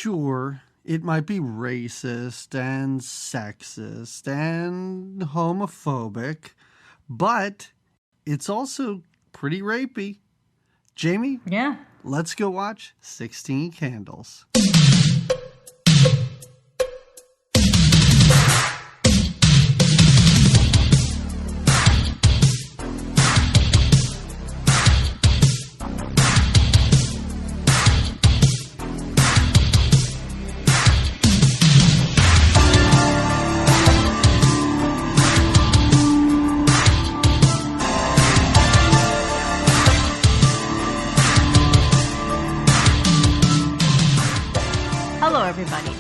sure, it might be racist and sexist and homophobic, but it's also pretty rapey. Jamie? Yeah. Let's go watch 16 Candles.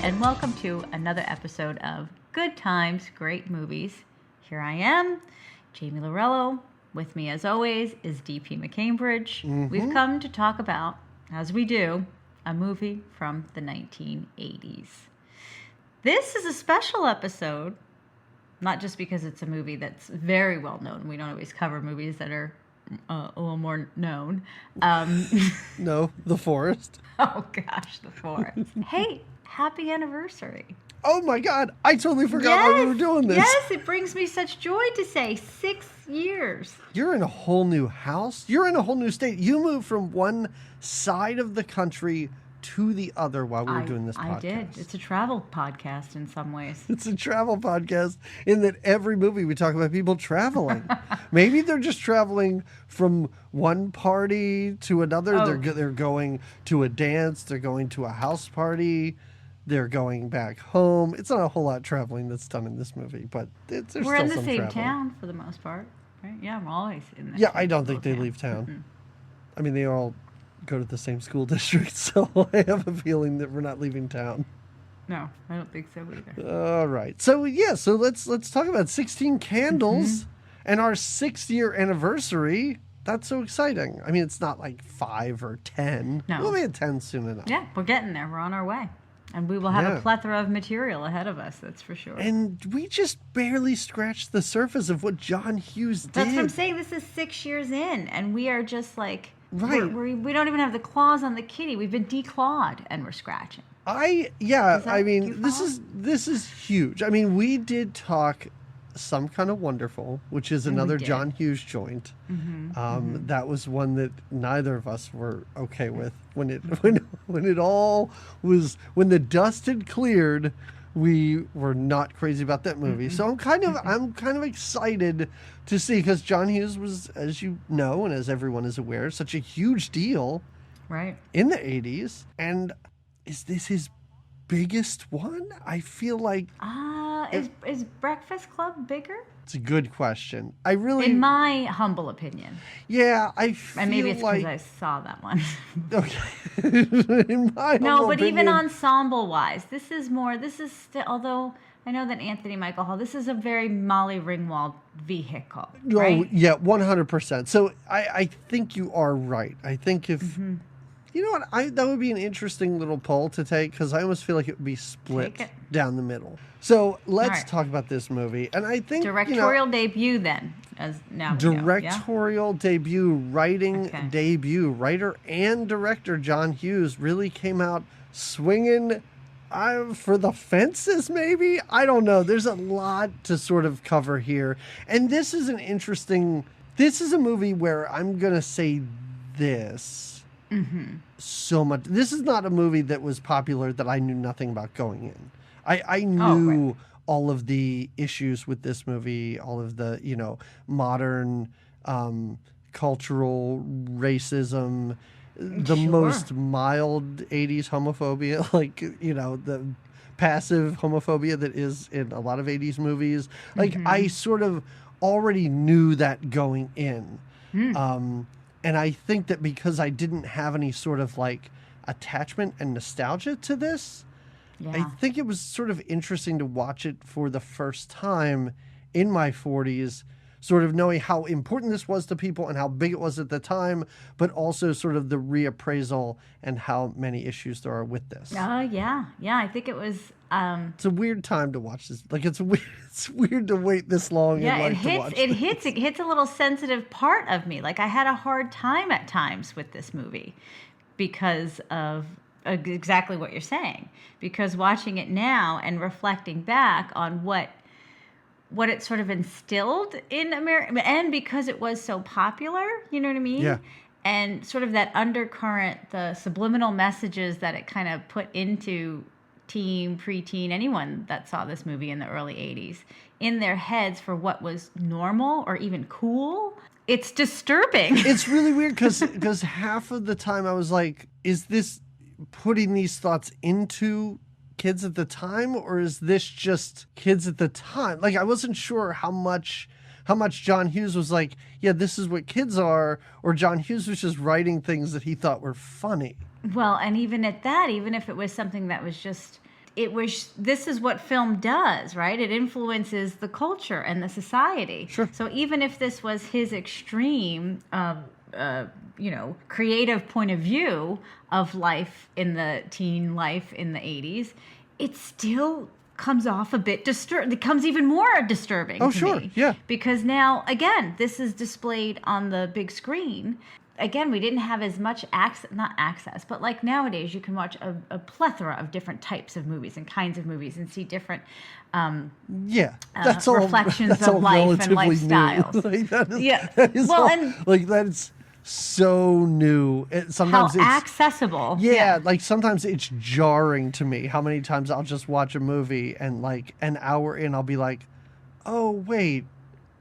And welcome to another episode of Good Times, Great Movies. Here I am, Jamie Lorello. With me, as always, is DP McCambridge. Mm-hmm. We've come to talk about, as we do, a movie from the 1980s. This is a special episode, not just because it's a movie that's very well known. We don't always cover movies that are a little more known. No, The Forest. Oh, gosh, The Forest. Hey, happy anniversary. Oh my God, I totally forgot why we were doing this. Yes, it brings me such joy to say 6 years. You're in a whole new house. You're in a whole new state. You moved from one side of the country to the other while we were doing this podcast. I did. It's a travel podcast in some ways. It's a travel podcast in that every movie we talk about people traveling. Maybe they're just traveling from one party to another. Oh. They're going to a dance. They're going to a house party. They're going back home. It's not a whole lot of traveling that's done in this movie, but there's still some traveling. We're in the same traveling. town for the most part, right? Yeah, we're always in the Yeah, I don't think they leave town. Mm-hmm. I mean, they all go to the same school district, so I have a feeling that we're not leaving town. No, I don't think so either. All right. So, yeah, so let's talk about 16 Candles and our 6th-year anniversary. That's so exciting. I mean, it's not like 5 or 10. No. We'll be at 10 soon enough. Yeah, we're getting there. We're on our way. And we will have a plethora of material ahead of us, that's for sure. And we just barely scratched the surface of what John Hughes did. That's what I'm saying. This is 6 years in, and we are just like, right. We don't even have the claws on the kitty. We've been declawed, and we're scratching. I mean, this is huge. I mean, we did talk Some Kind of Wonderful, which is another John Hughes joint. Mm-hmm. That was one that neither of us were okay with when the dust had cleared. We were not crazy about that movie. Mm-hmm. So I'm kind of excited to see, because John Hughes was, as you know, and as everyone is aware, such a huge deal, right, in the 80s. And is this his biggest one? I feel like is Breakfast Club bigger? It's a good question. In my humble opinion. Yeah, I feel and maybe it's because like I saw that one. Okay. In my humble opinion. Even ensemble wise, this is still, although I know that Anthony Michael Hall, this is a very Molly Ringwald vehicle, right? Oh, yeah, 100%. So I think you are right. I think if you know what, that would be an interesting little poll to take, because I almost feel like it would be split down the middle. So let's talk about this movie. And I think directorial debut then, as now directorial debut, writing debut, writer and director John Hughes really came out swinging for the fences, maybe? I don't know. There's a lot to sort of cover here. And this is a movie where I'm going to say this. Mm-hmm. So much. This is not a movie that was popular that I knew nothing about going in. I knew all of the issues with this movie, all of the, modern cultural racism, the most mild 80s homophobia, like, the passive homophobia that is in a lot of 80s movies. Like, I sort of already knew that going in. And I think that because I didn't have any sort of like attachment and nostalgia to this, I think it was sort of interesting to watch it for the first time in my 40s, sort of knowing how important this was to people and how big it was at the time, but also sort of the reappraisal and how many issues there are with this. Yeah. I think it was... It's a weird time to watch this. Like, it's weird to wait this long. Yeah, and it hits a little sensitive part of me. Like, I had a hard time at times with this movie because of exactly what you're saying, because watching it now and reflecting back on what it sort of instilled in America, and because it was so popular, you know what I mean? Yeah. And sort of that undercurrent, the subliminal messages that it kind of put into teen, preteen, anyone that saw this movie in the early 80s in their heads for what was normal or even cool. It's disturbing. It's really weird because half of the time I was like, is this putting these thoughts into kids at the time, or is this just kids at the time? Like, I wasn't sure how much John Hughes was like, yeah, this is what kids are, or John Hughes was just writing things that he thought were funny. Well, and even at that, even if it was something that was just, this is what film does, right? It influences the culture and the society. Sure. So even if this was his extreme, creative point of view of life in the teen life in the 80s, it still comes off a bit disturbing. It becomes even more disturbing to me. Yeah. Because now, again, this is displayed on the big screen. Again, we didn't have as much access, but like nowadays you can watch a plethora of different types of movies and kinds of movies and see different that's reflections of life and lifestyles. That's so new. Sometimes how accessible. Yeah, like sometimes it's jarring to me how many times I'll just watch a movie and like an hour in I'll be like, oh wait,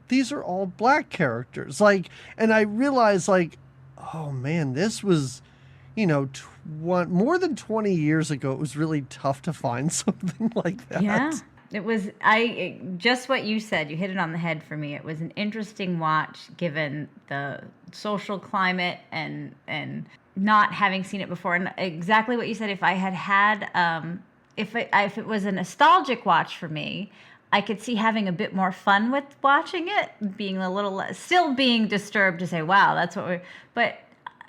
these are all black characters. Like, and I realize like, oh man, this was, more than 20 years ago. It was really tough to find something like that. Yeah. It was, just what you said, you hit it on the head for me. It was an interesting watch given the social climate and not having seen it before. And exactly what you said, if I had, if it was a nostalgic watch for me, I could see having a bit more fun with watching it, being a little less, still being disturbed to say, wow, that's what but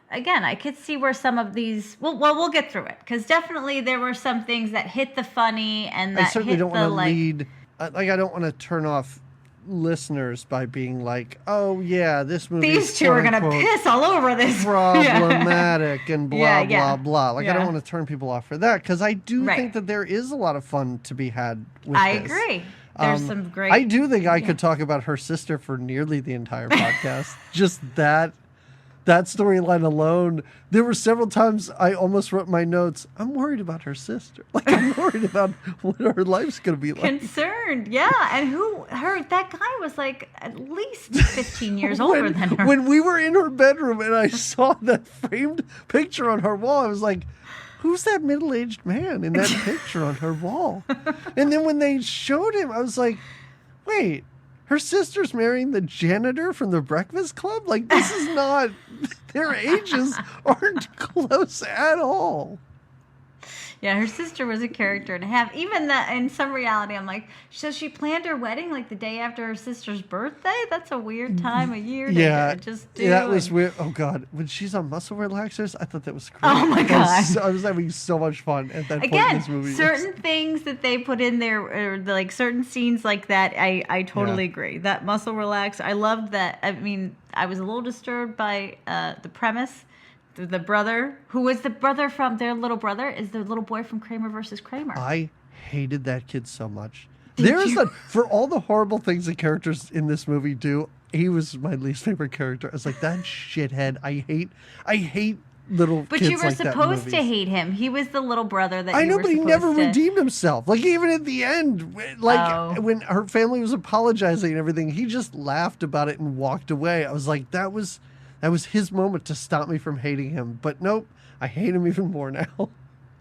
again, I could see where some of these, we'll get through it, because definitely there were some things that hit the funny and that I certainly hit don't want to like, lead, I don't want to turn off listeners by being like, oh yeah, this movie these two are going to piss all over this. Problematic and blah, blah, blah. Like, I don't Yeah. want to turn people off for that, because I do Right. think that there is a lot of fun to be had with I this. agree. There's some great. I do think I could talk about her sister for nearly the entire podcast. Just that storyline alone. There were several times I almost wrote my notes, I'm worried about her sister. Like, I'm worried about what her life's going to be like. Concerned, yeah. And that guy was like at least 15 years older than her. When we were in her bedroom and I saw that framed picture on her wall, I was like, who's that middle-aged man in that picture on her wall? And then when they showed him, I was like, wait, her sister's marrying the janitor from the Breakfast Club? Like, this is not, their ages aren't close at all. Yeah, her sister was a character and a half. Even that, in some reality, I'm like, so she planned her wedding like the day after her sister's birthday? That's a weird time of year to just do. Yeah, that was weird. Oh, God. When she's on muscle relaxers, I thought that was great. Oh, my God. I was having so much fun at that point in Again, this movie. certain things that they put in there, or like certain scenes like that, I totally agree. That muscle relax, I loved that. I mean, I was a little disturbed by the premise. The brother, who was the brother from their little brother, is the little boy from Kramer versus Kramer. I hated that kid so much. Did you? For all the horrible things the characters in this movie do, he was my least favorite character. I was like, that shithead. I hate little But kids you were like that in supposed to movies. hate him. He was the little brother that I know, were but he supposed never to... redeemed himself. Like, even at the end, when her family was apologizing and everything, he just laughed about it and walked away. I was like, that was his moment to stop me from hating him. But nope, I hate him even more now.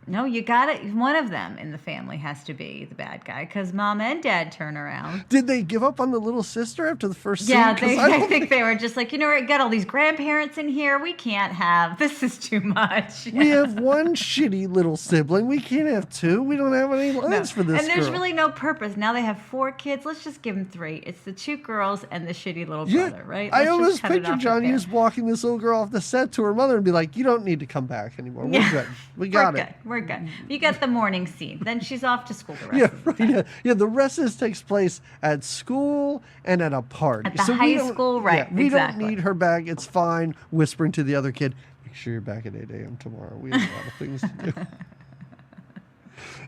No, you got it. One of them in the family has to be the bad guy, because mom and dad turn around. Did they give up on the little sister after the first scene? Yeah, I think they were just like, we got all these grandparents in here. We can't have, this is too much. We have one shitty little sibling. We can't have two. We don't have any lines for this And there's girl. really no purpose. Now they have 4 kids. Let's just give them 3. It's the 2 girls and the shitty little brother, right? I Let's almost just cut it picture off John right Hughes walking this little girl off the set to her mother and be like, you don't need to come back anymore. We're good. We got it. We're good. You got the morning scene. Then she's off to school the rest of the time. Yeah, the rest of this takes place at school and at a party. At the high school, right, Yeah, we exactly. don't need her back. It's fine. Whispering to the other kid, make sure you're back at 8 a.m. tomorrow. We have a lot of things to do.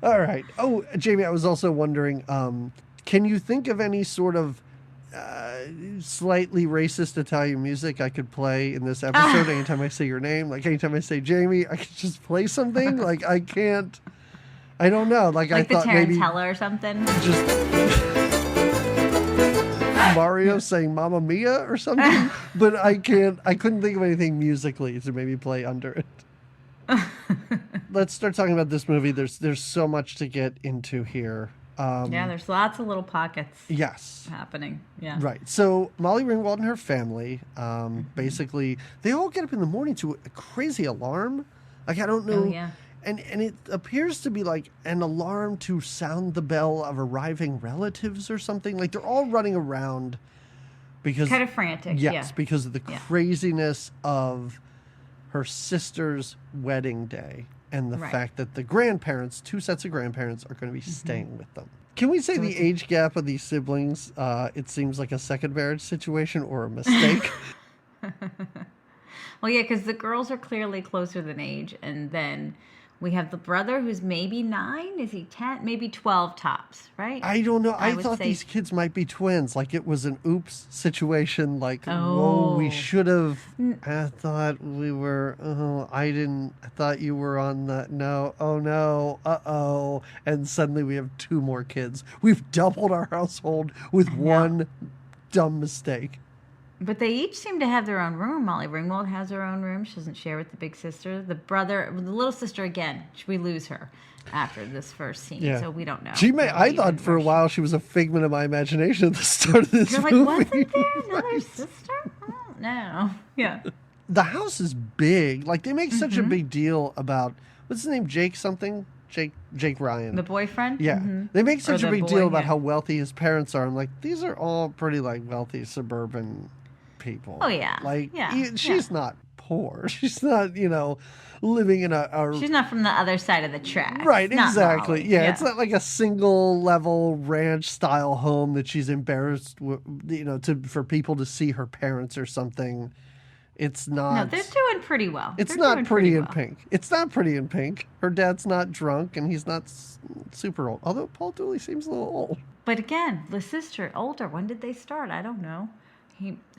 All right. Oh, Jamie, I was also wondering, can you think of any sort of slightly racist Italian music I could play in this episode? Anytime I say your name, like anytime I say Jamie, I could just play something. Like I can't. I don't know. Like I Like the thought maybe Tarantella or something. just Mario saying "Mamma Mia" or something. But I can't. I couldn't think of anything musically to maybe play under it. Let's start talking about this movie. There's so much to get into here. Yeah, there's lots of little pockets Yes. happening. Yeah. Right. So Molly Ringwald and her family, basically, they all get up in the morning to a crazy alarm. Like I don't know. Oh, yeah. And it appears to be like an alarm to sound the bell of arriving relatives or something. Like they're all running around because Kind of frantic. yes, Yeah. because of the craziness of her sister's wedding day and the Right. fact that the grandparents, two sets of grandparents, are going to be staying with them. Can we say the age gap of these siblings, it seems like a second marriage situation or a mistake? Well, yeah, because the girls are clearly closer than age, and then we have the brother who's maybe 9. Is he 10? Maybe 12 tops, right? I don't know. I would thought say- these kids might be twins. Like it was an oops situation. Like, whoa, Oh. we should have. I thought we were. Oh, I didn't. I thought you were on the. No. Oh, no. Uh-oh. And suddenly we have 2 more kids. We've doubled our household with one dumb mistake. But they each seem to have their own room. Molly Ringwald has her own room. She doesn't share with the big sister. The little sister, again, we lose her after this first scene, Yeah. so we don't know. She may. I really thought even for a where she- while she was a figment of my imagination at the start of this You're like, movie. wasn't there another sister? Oh, no. Yeah. The house is big. Like they make such a big deal about what's his name, Jake something, Jake Ryan. The boyfriend? Yeah, Mhm. they make such Or a the big boy, deal about yeah. how wealthy his parents are. I'm like, these are all pretty like wealthy suburban people. Oh, yeah. like Yeah, she's not poor. She's not living in a She's not from the other side of the tracks. right, Not exactly. Molly. Yeah, it's not like a single level ranch style home that she's embarrassed, for people to see her parents or something. It's not. No, they're doing pretty well. It's They're not doing pretty in well. pink. It's not pretty in pink. Her dad's not drunk, and he's not super old. Although Paul Dooley seems a little old. But again, the sister, older. When did they start? I don't know.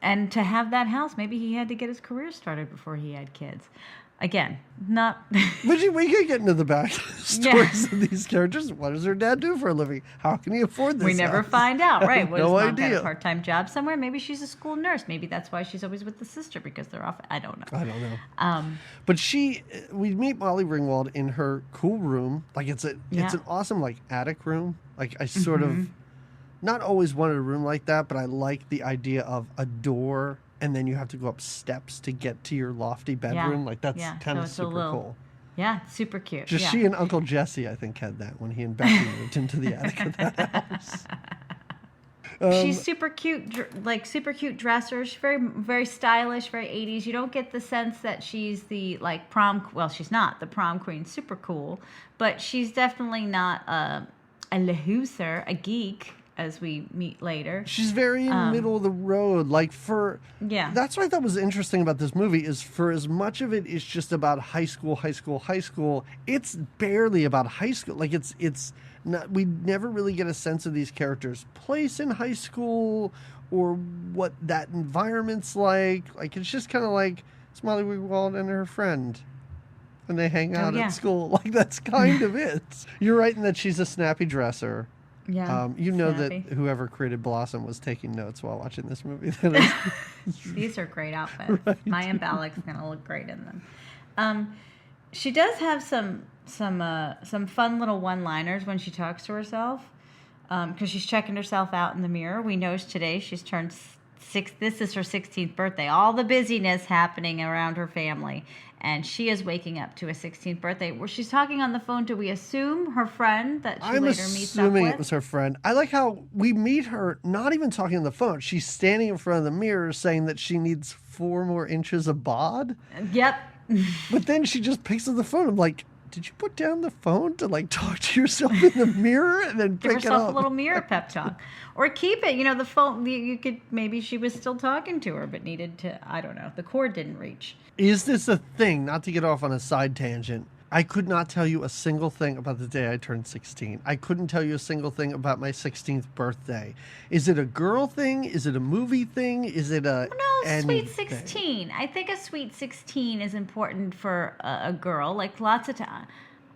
And to have that house, maybe he had to get his career started before he had kids. Again, not. But we could get into the back stories of these characters. What does her dad do for a living? How can he afford this? We never house? find out, I right? have What, no does mom get idea. a part-time job somewhere? Maybe she's a school nurse. Maybe that's why she's always with the sister, because they're off. I don't know. I don't know. But we meet Molly Ringwald in her cool room. Like it's an awesome like attic room. Like I sort of not always wanted a room like that, but I like the idea of a door and then you have to go up steps to get to your lofty bedroom. Like that's kind of super cool. Yeah, super cute. Just she and Uncle Jesse, I think, had that when he and Becky moved into the attic of that house. She's super cute, like super cute dresser. She's very, very stylish, very 80s. You don't get the sense that she's the like prom. Well, she's not the prom queen. Super cool, but she's definitely not a loser, a geek, as we meet later. She's very middle of the road. Like that's what I thought was interesting about this movie is for as much of it is just about high school, it's barely about high school. Like it's not, we never really get a sense of these characters' place in high school or what that environment's like. Like it's just kind of like it's Molly Ringwald and her friend. And they hang out at school. Like that's kind of it. You're right in that she's a snappy dresser. Yeah. That whoever created Blossom was taking notes while watching this movie. These are great outfits. Right. Maya Balak's gonna look great in them. She does have some fun little one-liners when she talks to herself, because she's checking herself out in the mirror. We know today she's turned 6. This is her 16th birthday. All the busyness happening around her family, and she is waking up to a 16th birthday where she's talking on the phone. Do we assume her friend that she later meets up with? I'm assuming it was her friend. I like how we meet her not even talking on the phone. She's standing in front of the mirror saying that she needs 4 more inches of bod. Yep. But then she just picks up the phone. I'm like, did you put down the phone to like talk to yourself in the mirror and then pick it up? Give herself a little mirror pep talk. Or keep it. The phone, you could, maybe she was still talking to her but needed to, I don't know, the cord didn't reach. Is this a thing, not to get off on a side tangent, I could not tell you a single thing about the day I turned 16. I couldn't tell you a single thing about my 16th birthday. Is it a girl thing? Is it a movie thing? Is it a No, sweet anything? 16. I think a sweet 16 is important for a girl. Like lots of time.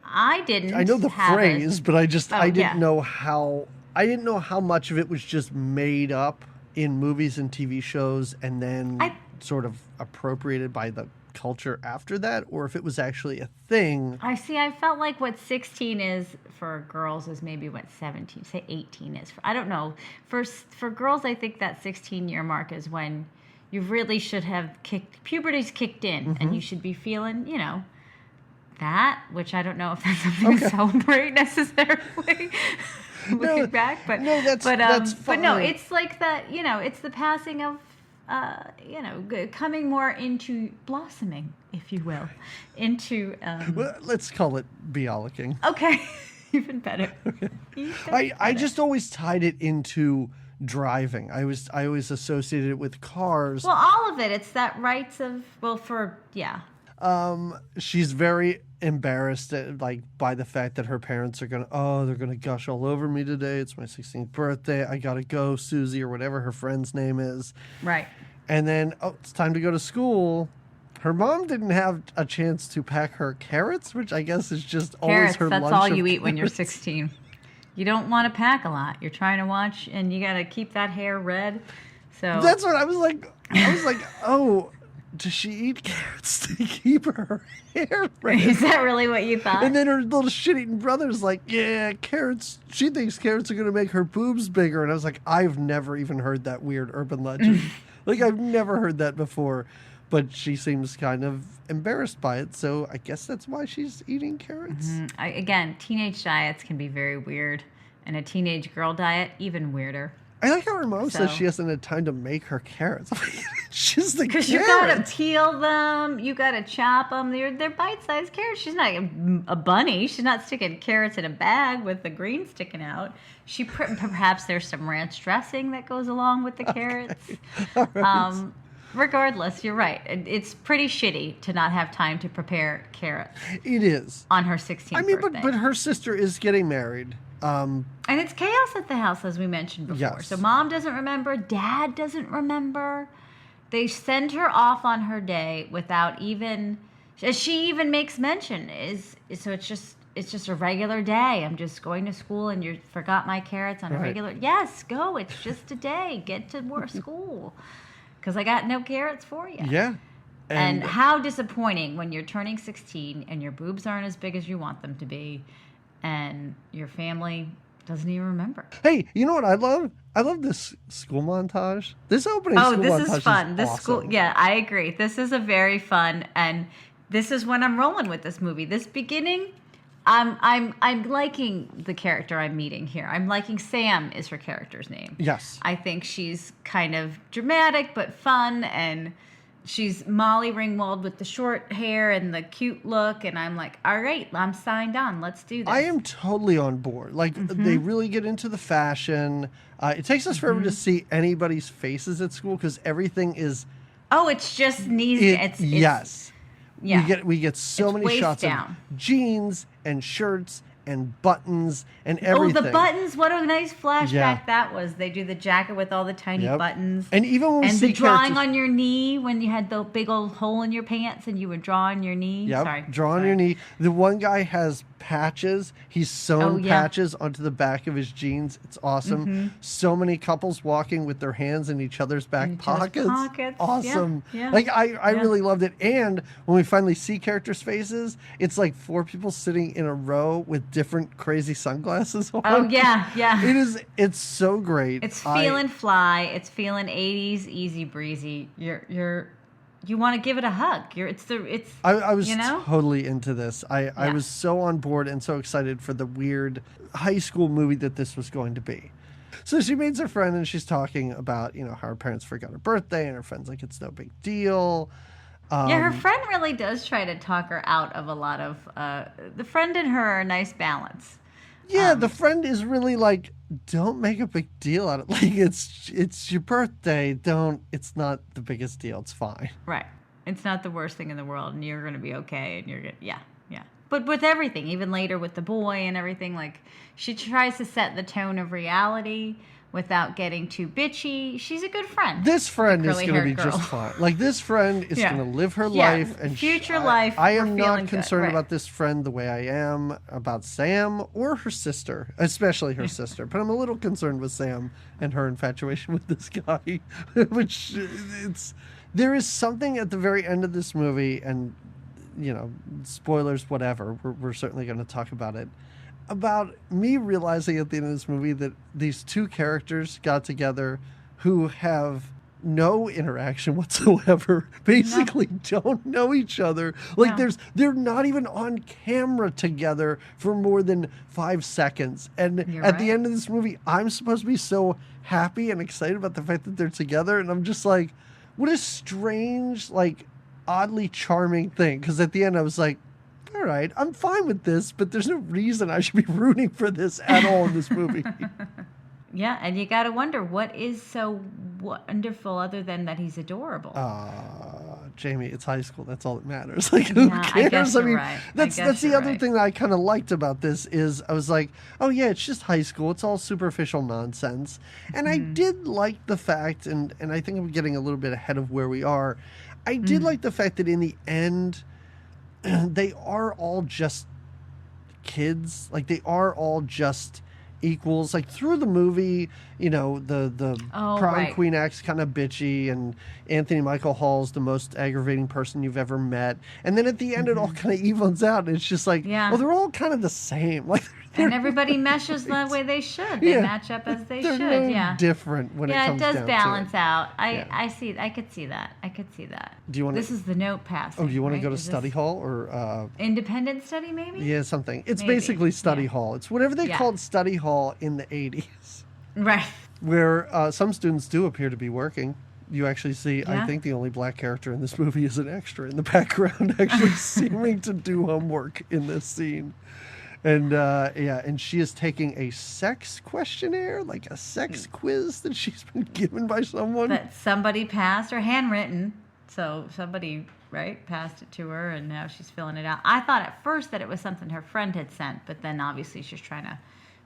I didn't. I know the have phrase, but I yeah. didn't know how much of it was just made up in movies and TV shows and then sort of appropriated by the culture after that, or if it was actually a thing. I felt like what 16 is for girls is maybe what 17, say 18 is. I don't know. For girls, I think that 16-year mark is when you really should have puberty's kicked in, and you should be feeling, that, which I don't know if that's something to celebrate necessarily. Looking back, but that's but fine. no, it's like that. It's the passing of, coming more into blossoming, if you will, into. Well, let's call it biologing. Okay, even better. I just always tied it into driving. I always associated it with cars. Well, all of it. It's that rights of She's very embarrassed by the fact that her parents are they're gonna gush all over me today. It's my 16th birthday. I gotta go, Susie, or whatever her friend's name is. Right. And then it's time to go to school. Her mom didn't have a chance to pack her carrots, which I guess is just always her lunch. That's all you eat when you're 16. You don't want to pack a lot. You're trying to watch, and you gotta keep that hair red. So that's what I was like. Oh. Does she eat carrots to keep her hair red? Is that really what you thought? And then her little shit-eating brother's like, yeah, carrots. She thinks carrots are going to make her boobs bigger. And I was like, I've never even heard that weird urban legend. I've never heard that before. But she seems kind of embarrassed by it. So I guess that's why she's eating carrots. Again, teenage diets can be very weird. And a teenage girl diet, even weirder. I like how her mom says she hasn't had time to make her carrots. It's just the carrots. Because you gotta peel them, you gotta chop them. They're bite-sized carrots. She's not a bunny. She's not sticking carrots in a bag with the green sticking out. Perhaps there's some ranch dressing that goes along with the carrots. Right. Regardless, you're right. It's pretty shitty to not have time to prepare carrots. It is on her 16th birthday. but her sister is getting married. And it's chaos at the house, as we mentioned before. Yes. So mom doesn't remember, dad doesn't remember. They send her off on her day without even, as she even makes mention, so it's just a regular day. I'm just going to school, and you forgot my carrots on a regular. Yes, go. It's just a day. Get to school, because I got no carrots for you. Yeah. And how disappointing when you're turning 16 and your boobs aren't as big as you want them to be. And your family doesn't even remember. Hey, you know what I love? I love this school montage. This opening school montage this is fun. This awesome. school, yeah, I agree. This is a very fun, and this is when I'm rolling with this movie. This beginning, I'm liking the character I'm meeting here. I'm liking Sam is her character's name. Yes. I think she's kind of dramatic but fun, and she's Molly Ringwald with the short hair and the cute look, and I'm like, all right, I'm signed on. Let's do this. I am totally on board. They really get into the fashion. It takes us forever to see anybody's faces at school because everything is. Oh, it's just knees. Yes. Yeah. We get so many shots down. of jeans and shirts and buttons and everything. Oh, the buttons! What a nice flashback that was. They do the jacket with all the tiny buttons, and even when we see the drawing on your knee when you had the big old hole in your pants and you would draw on your knee. Yep, draw on your knee. The one guy has patches. He's sewn patches onto the back of his jeans. It's awesome. So many couples walking with their hands in each other's back pockets. Awesome. Yeah. I really loved it. And when we finally see characters' faces, it's like 4 people sitting in a row with different crazy sunglasses on. Oh yeah. It's so great. It's feeling fly. It's feeling 80s easy breezy. You want to give it a hug. I was totally into this. I was so on board and so excited for the weird high school movie that this was going to be. So she meets her friend and she's talking about, how her parents forgot her birthday, and her friend's like, it's no big deal. Her friend really does try to talk her out of a lot of, the friend and her are a nice balance. Yeah, the friend is really like, don't make a big deal out of it. Like, it's your birthday. It's not the biggest deal. It's fine. Right. It's not the worst thing in the world, and you're going to be okay, and you're good. Yeah. But with everything, even later with the boy and everything, like she tries to set the tone of reality without getting too bitchy. She's a good friend. This friend is going to be girl. just fine. Like, this friend is Yeah. going to live her Yeah, life. And future life, I we're am feeling not good, concerned right. about this friend the way I am about Sam or her sister, especially her sister. But I'm a little concerned with Sam and her infatuation with this guy, which there is something at the very end of this movie, and, you know, spoilers, whatever, we're certainly going to talk about it, about me realizing at the end of this movie that these two characters got together who have no interaction whatsoever, basically don't know each other. Like, No. they're not even on camera together for more than 5 seconds. And You're at the right. end of this movie, I'm supposed to be so happy and excited about the fact that they're together. And I'm just like, what a strange, like, oddly charming thing. Because at the end, I was like, all right, I'm fine with this, but there's no reason I should be rooting for this at all in this movie. Yeah, and you got to wonder what is so wonderful other than that he's adorable. Jamie, it's high school. That's all that matters. Like, who Yeah, I cares? guess I you're mean, right. that's the you're other right. thing that I kind of liked about this is I was like, oh yeah, it's just high school. It's all superficial nonsense. And I did like the fact, and I think I'm getting a little bit ahead of where we are. I did like the fact that in the end, they are all just kids. Like, they are all just equals. Like, through the movie, you know, the prom right. queen acts kind of bitchy, and Anthony Michael Hall's the most aggravating person you've ever met. And then at the end, it all kind of evens out, and it's just like, Yeah. well, they're all kind of the same. Like, And everybody meshes the way they should. They Yeah. match up as they they're should. no Yeah. different when it Yeah, it comes does down balance to it. out. Yeah. I could see that. I could see that. Do you want This is the note passing. Oh, do you want right? to go to Is this study hall or? Independent study, maybe? Yeah, something. It's Maybe. basically study Yeah. hall. It's whatever they Yeah. called study hall in the 80s. Right. Where some students do appear to be working. You actually see, I Yeah. think the only black character in this movie is an extra in the background, actually seeming to do homework in this scene. And and she is taking a sex questionnaire, like a sex quiz that she's been given by someone. That somebody passed or handwritten. So somebody, right, passed it to her and now she's filling it out. I thought at first that it was something her friend had sent, but then obviously she's trying to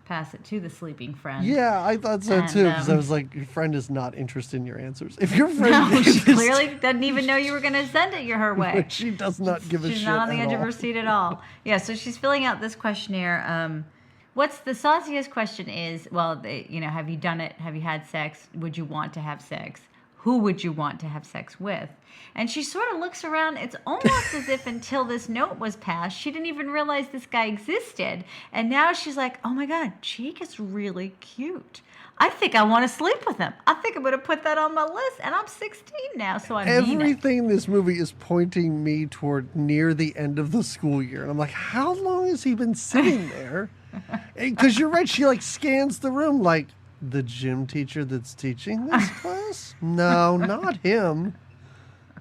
pass it to the sleeping friend. Yeah, I thought so And, too, because I was like, your friend is not interested in your answers. If your friend No, gave she this clearly doesn't even know you were going to send it her way. she does not give a shit She's not on the at edge of all. her seat at all. Yeah, so she's filling out this questionnaire. What's the sauciest question is, well, have you done it? Have you had sex? Would you want to have sex? Who would you want to have sex with? And she sort of looks around. It's almost as if until this note was passed, she didn't even realize this guy existed. And now she's like, oh my God, Jake is really cute. I think I want to sleep with him. I think I'm going to put that on my list. And I'm 16 now, so I mean it. Everything in this movie is pointing me toward near the end of the school year. And I'm like, how long has he been sitting there? Because you're right. She like scans the room like, the gym teacher that's teaching this class? No, not him.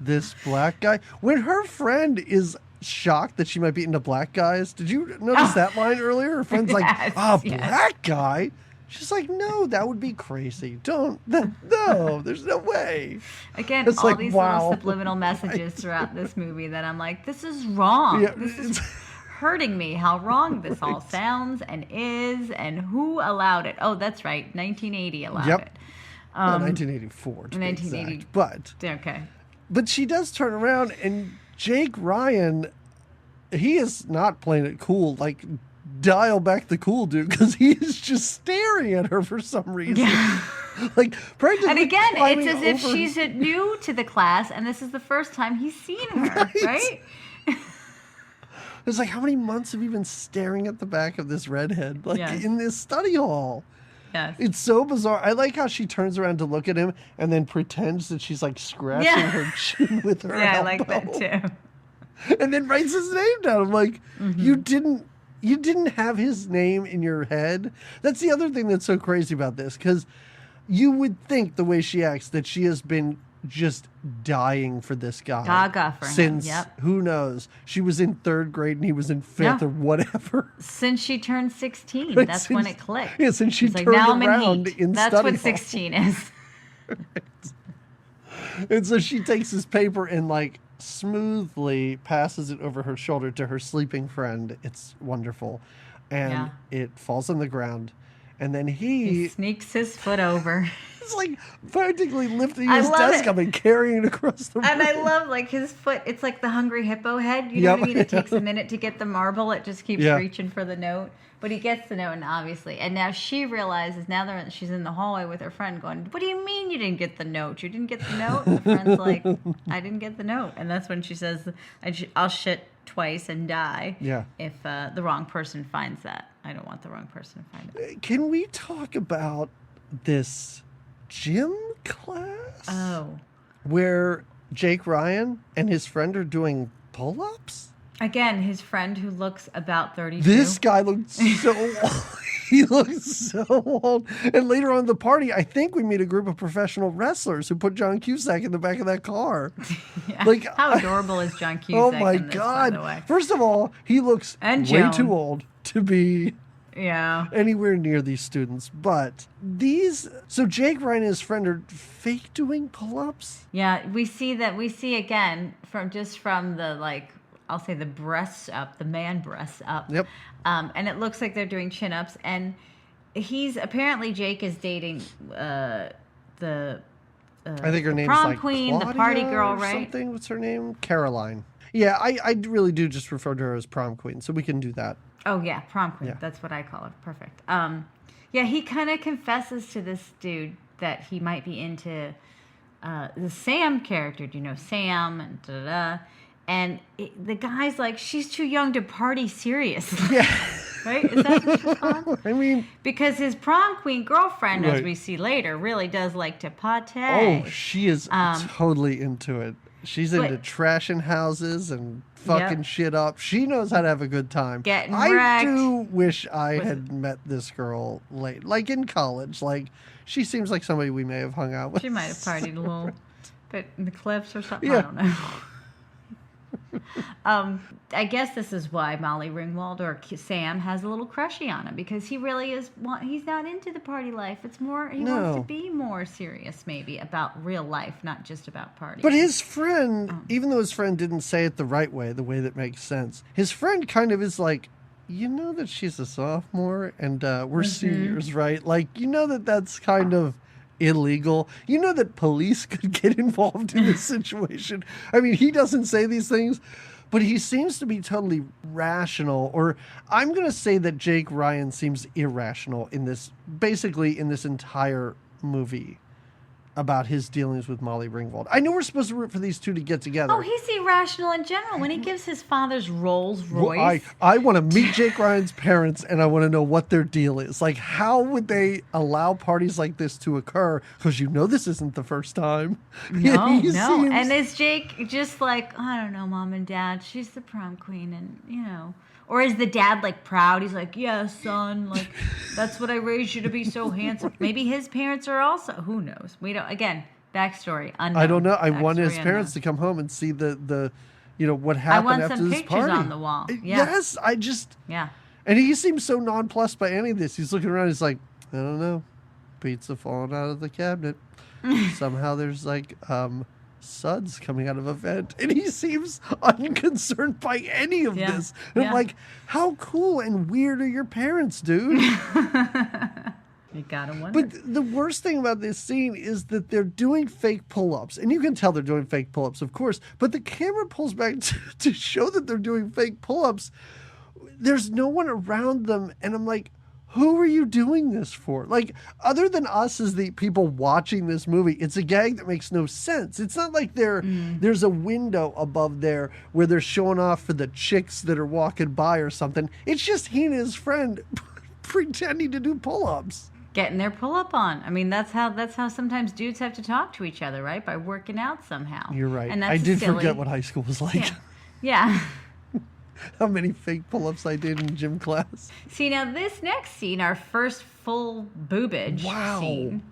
This black guy. When her friend is shocked that she might be into black guys, did you notice that line earlier? Her friend's like, Yes, yes. black guy? She's like, no, that would be crazy. No, there's no way. Again, It's all like, these wow. little subliminal messages throughout this movie that I'm like, this is wrong. Yeah, This is hurting me how wrong this all sounds and is, and who allowed it. Oh, that's right, 1980 allowed Yep. it. Well, 1984 to be 1980. exact. Okay. But she does turn around, and Jake Ryan, he is not playing it cool. Like, dial back the cool dude, because he is just staring at her for some reason. Yeah. Like, practically And again, climbing it's as if over- she's new to the class, and this is the first time he's seen her, right? It's like, how many months have you been staring at the back of this redhead, like, Yes. in this study hall? Yes. It's so bizarre. I like how she turns around to look at him and then pretends that she's like scratching Yeah. her chin with her Yeah, I elbow. like that too. And then writes his name down. I'm like, Mm-hmm. you didn't have his name in your head. That's the other thing that's so crazy about this, because you would think the way she acts that she has been just dying for this guy. Gaga for him, since yep. who knows? She was in 3rd grade and he was in 5th Yeah. or whatever. Since she turned 16, Right, that's when since- it clicked. yeah, since she She's like, turned now I'm around in heat. in That's study what hall. 16 is. And so she takes his paper and like smoothly passes it over her shoulder to her sleeping friend. It's wonderful. And it falls on the ground. And then he sneaks his foot over. It's like practically lifting his desk up and carrying it across the room. And I love, like, his foot. It's like the hungry hippo head. You know what I mean? It takes a minute to get the marble. It just keeps reaching for the note. But he gets the note, and obviously. And now she realizes, she's in the hallway with her friend going, what do you mean you didn't get the note? You didn't get the note? And the friend's like, I didn't get the note. And that's when she says, I'll shit twice and die if the wrong person finds that. I don't want the wrong person to find it. Can we talk about this gym class? Oh. Where Jake Ryan and his friend are doing pull-ups? Again, his friend who looks about 32. This guy looks so old. He looks so old. And later on in the party, I think we meet a group of professional wrestlers who put John Cusack in the back of that car. Like, how adorable is John Cusack? Oh my in this, God. by the way? First of all, he looks way too old to be anywhere near these students. But so Jake Ryan and his friend are fake doing pull-ups? Yeah, we see again from the, like, I'll say the breasts up, the man breasts up. Yep. And it looks like they're doing chin-ups. And Jake is dating the I think her name's prom like queen, Claudia the party girl, right? Something. What's her name? Caroline. Yeah, I really do just refer to her as prom queen, so we can do that. Oh, yeah, prom queen. Yeah. That's what I call her. Perfect. He kind of confesses to this dude that he might be into the Sam character. Do you know Sam? And da-da-da. And the guy's like, she's too young to party seriously. Yeah. Right? Is that his response? I mean... Because his prom queen girlfriend, as we see later, really does like to party. Oh, she is totally into it. She's into trashing houses and fucking shit up. She knows how to have a good time. Getting wrecked. I do wish I had met this girl late. Like in college. Like, she seems like somebody we may have hung out with. She might have partied a little bit in the cliffs or something. Yeah. I don't know. I guess this is why Molly Ringwald or Sam has a little crushy on him, because he really is. He's not into the party life. It's more he wants to be more serious, maybe about real life, not just about partying. But his friend, even though his friend didn't say it the right way, the way that makes sense, his friend kind of is like, you know that she's a sophomore and we're seniors, right? Like, you know that's kind of illegal. You know that police could get involved in this situation. I mean, he doesn't say these things, but he seems to be totally rational. Or I'm going to say that Jake Ryan seems irrational in this entire movie about his dealings with Molly Ringwald. I know we're supposed to root for these two to get together. Oh, he's irrational in general. When he gives his father's Rolls Royce. Well, I want to meet Jake Ryan's parents, and I want to know what their deal is. Like, how would they allow parties like this to occur? Because you know this isn't the first time. No. And is Jake just like, I don't know, Mom and Dad, she's the prom queen, and, you know... Or is the dad, like, proud? He's like, yeah, son, like, that's what I raised you to be so handsome. Maybe his parents are also. Who knows? We don't. Again, backstory, unknown. I don't know. I want his parents to come home and see the what happened after this party. I want some pictures on the wall. Yeah. Yes, Yeah. And he seems so nonplussed by any of this. He's looking around. He's like, I don't know. Pizza falling out of the cabinet. Somehow there's, like, suds coming out of a vent, and he seems unconcerned by any of this. And I'm like, how cool and weird are your parents, dude? You gotta wonder. But the worst thing about this scene is that they're doing fake pull-ups, and you can tell they're doing fake pull-ups, of course, but the camera pulls back to show that they're doing fake pull-ups. There's no one around them, and I'm like, who are you doing this for? Like, other than us as the people watching this movie, it's a gag that makes no sense. It's not like there's a window above there where they're showing off for the chicks that are walking by or something. It's just he and his friend pretending to do pull-ups. Getting their pull-up on. I mean, that's how sometimes dudes have to talk to each other, right? By working out somehow. You're right. And I did forget what high school was like. Yeah. How many fake pull-ups I did in gym class. See, now this next scene, our first full boobage scene,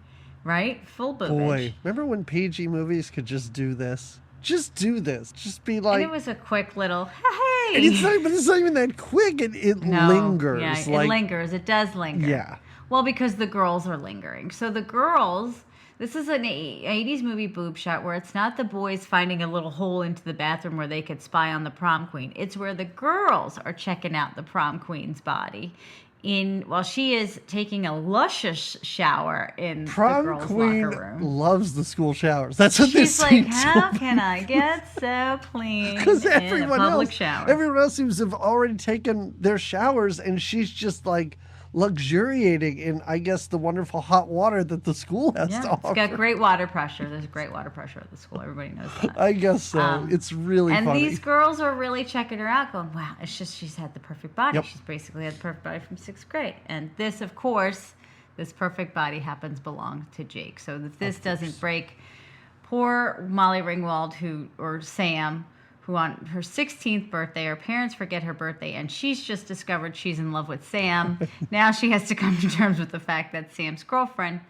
right? Full boobage. Boy, remember when PG movies could just do this? Just do this. Just be like... And it was a quick little, hey! And it's not even that quick. It lingers. Yeah, it lingers. It does linger. Yeah. Well, because the girls are lingering. So the girls... This is an 80s movie boob shot where it's not the boys finding a little hole into the bathroom where they could spy on the prom queen. It's where the girls are checking out the prom queen's body while she is taking a luscious shower in the Prom girls' queen locker room. loves the school showers. That's what She's this like, scene how can I get so clean Because in a everyone public else, shower? everyone else seems to have already taken their showers, and she's just like luxuriating in, I guess, the wonderful hot water that the school has to Yeah, offer. it's got great water pressure. There's great water pressure at the school. Everybody knows that. I guess so. It's really And funny. these girls are really checking her out, going, wow, it's just she's had the perfect body. Yep. She's basically had the perfect body from 6th grade. And this, of course, this perfect body belong to Jake. So if this doesn't break poor Molly Ringwald, or Sam, who on her 16th birthday, her parents forget her birthday, and she's just discovered she's in love with Sam. Now she has to come to terms with the fact that Sam's girlfriend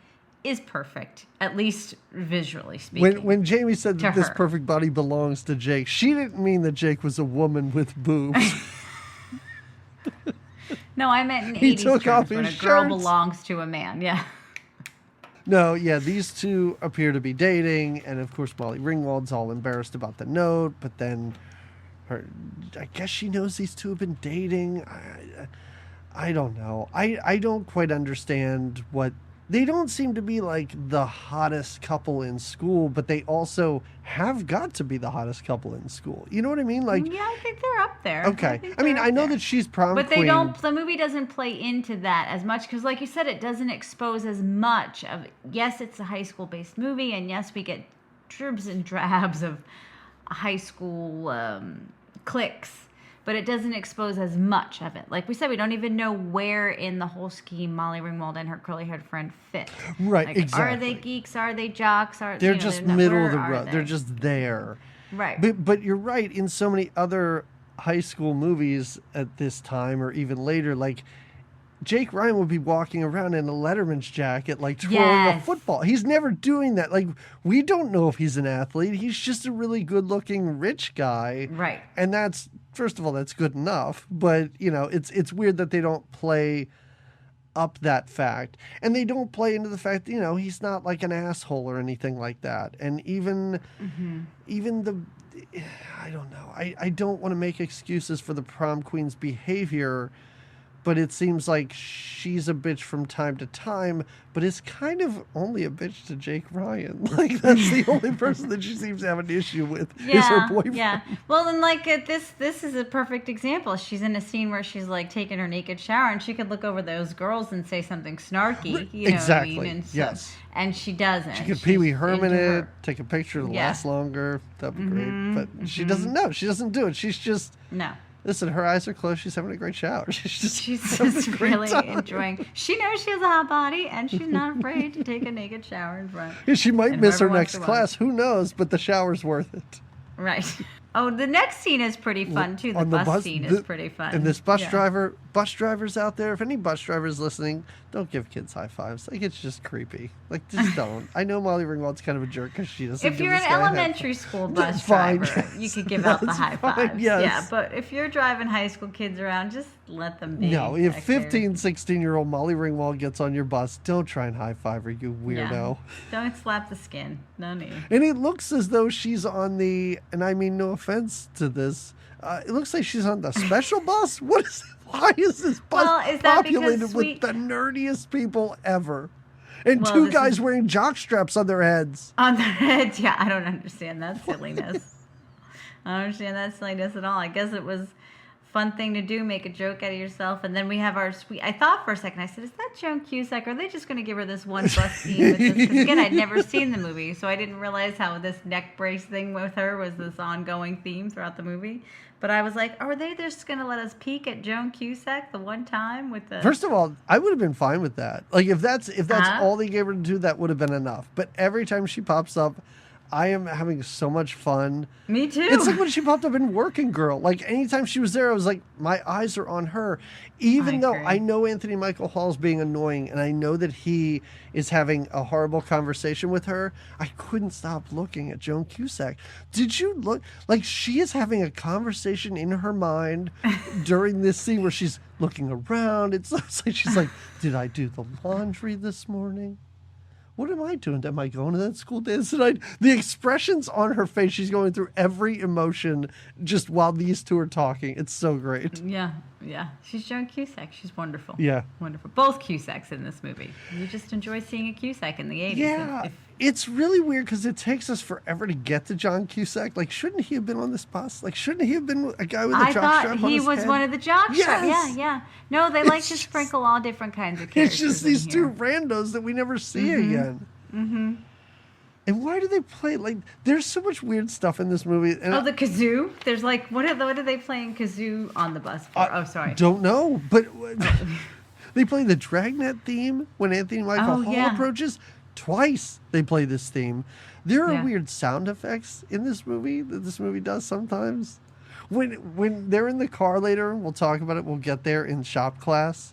is perfect, at least visually speaking. When Jamie said that to this her. perfect body belongs to Jake, she didn't mean that Jake was a woman with boobs. No, I meant in He 80s took terms, off when his a girl shirts. belongs to a man. Yeah. No, yeah, these two appear to be dating, and of course Molly Ringwald's all embarrassed about the note, but then I guess she knows these two have been dating. I don't know. I don't quite understand what... They don't seem to be like the hottest couple in school, but they also have got to be the hottest couple in school. You know what I mean? Like, Yeah, I think they're up there. okay. think I mean, they're I up know there. that she's prom But queen. they don't. The movie doesn't play into that as much because, like you said, it doesn't expose as much of. Yes, it's a high school based movie, and yes, we get dribs and drabs of high school cliques, but it doesn't expose as much of it. Like we said, we don't even know where in the whole scheme Molly Ringwald and her curly-haired friend fit. Right, Like, exactly. Are they geeks? Are they jocks? They're just not- middle of where the are road. they? They're just there. Right. But you're right. In so many other high school movies at this time, or even later, like Jake Ryan would be walking around in a Letterman's jacket, like twirling a Yes. football. He's never doing that. Like, we don't know if he's an athlete. He's just a really good-looking rich guy. Right. And that's, first of all, that's good enough. But, you know, it's weird that they don't play up that fact. And they don't play into the fact that, you know, he's not like an asshole or anything like that. And even the... I don't know. I don't want to make excuses for the prom queen's behavior, but it seems like she's a bitch from time to time, but is kind of only a bitch to Jake Ryan. Like, that's the only person that she seems to have an issue with is her boyfriend. Yeah. Well, then, like, this is a perfect example. She's in a scene where she's, like, taking her naked shower, and she could look over those girls and say something snarky. You know Exactly. What I mean? And Yes. And she doesn't. She could She's Pee Wee Herman into it, her- take a picture to Yeah. last longer. That'd be great. But she doesn't know. She doesn't do it. She's just... No. Listen, her eyes are closed. She's having a great shower. She's She's having just a great really time. enjoying. She knows she has a hot body, and she's not afraid to take a naked shower in front. Yeah, she might And miss her whoever wants next to class. Who knows? But the shower's worth it. Right. Oh, the next scene is pretty fun too. The On bus scene is pretty fun. And this bus Yeah. bus drivers out there, if any bus drivers listening, don't give kids high fives. Like, it's just creepy. Like, just don't. I know Molly Ringwald's kind of a jerk because she doesn't. If give you're this an guy a high elementary school bus Fine, driver, yes. you could give out the That's high fine, fives. yes. Yeah, but if you're driving high school kids around, just let them be. No, if back there. 15, 16-year-old Molly Ringwald gets on your bus, don't try and high five her, you weirdo. Yeah. Don't slap the skin. No need. And it looks as though she's on the, and I mean no offense to this, it looks like she's on the special bus. What is? Why is this bus Well, is that populated because with the nerdiest people ever? And Well, two this guys is- wearing jock straps on their heads. On their heads, yeah, I don't understand that silliness. I don't understand that silliness at all. I guess it was a fun thing to do, make a joke out of yourself. And then we have our sweet... I thought for a second, I said, is that Joan Cusack? Are they just going to give her this one bus scene with this? Because again, I'd never seen the movie, so I didn't realize how this neck brace thing with her was this ongoing theme throughout the movie. But I was like, are they just going to let us peek at Joan Cusack the one time with the... First of all, I would have been fine with that. Like, if that's Uh-huh. all they gave her to do, that would have been enough. But every time she pops up, I am having so much fun. Me too. It's like when she popped up in Working Girl. Like, anytime she was there, I was like, my eyes are on her. Even though agree. I know Anthony Michael Hall's being annoying, and I know that he is having a horrible conversation with her, I couldn't stop looking at Joan Cusack. Did you look? Like, she is having a conversation in her mind during this scene where she's looking around. It's like she's like, did I do the laundry this morning? what am I doing? Am I going to that school dance tonight? The expressions on her face, she's going through every emotion just while these two are talking. It's so great. Yeah, yeah. She's Joan Cusack. She's wonderful. Yeah. Wonderful. Both Cusacks in this movie. You just enjoy seeing a Cusack in the 80s. Yeah. It's really weird because it takes us forever to get to John Cusack. Like, shouldn't he have been on this bus? Like, shouldn't he have been a guy with a jockstrap on his head? I thought he was one of the jockstraps. Yes. Yeah. No, they like to sprinkle all different kinds of characters. It's just these two randos that we never see again. Mm-hmm. And why do they play, like, there's so much weird stuff in this movie. And the kazoo? There's like, what are they playing kazoo on the bus for? Sorry. Don't know, but they play the Dragnet theme when Anthony Michael Hall approaches. Twice they play this theme. There are weird sound effects in this movie that this movie does sometimes. When they're in the car later, we'll talk about it, we'll get there in shop class.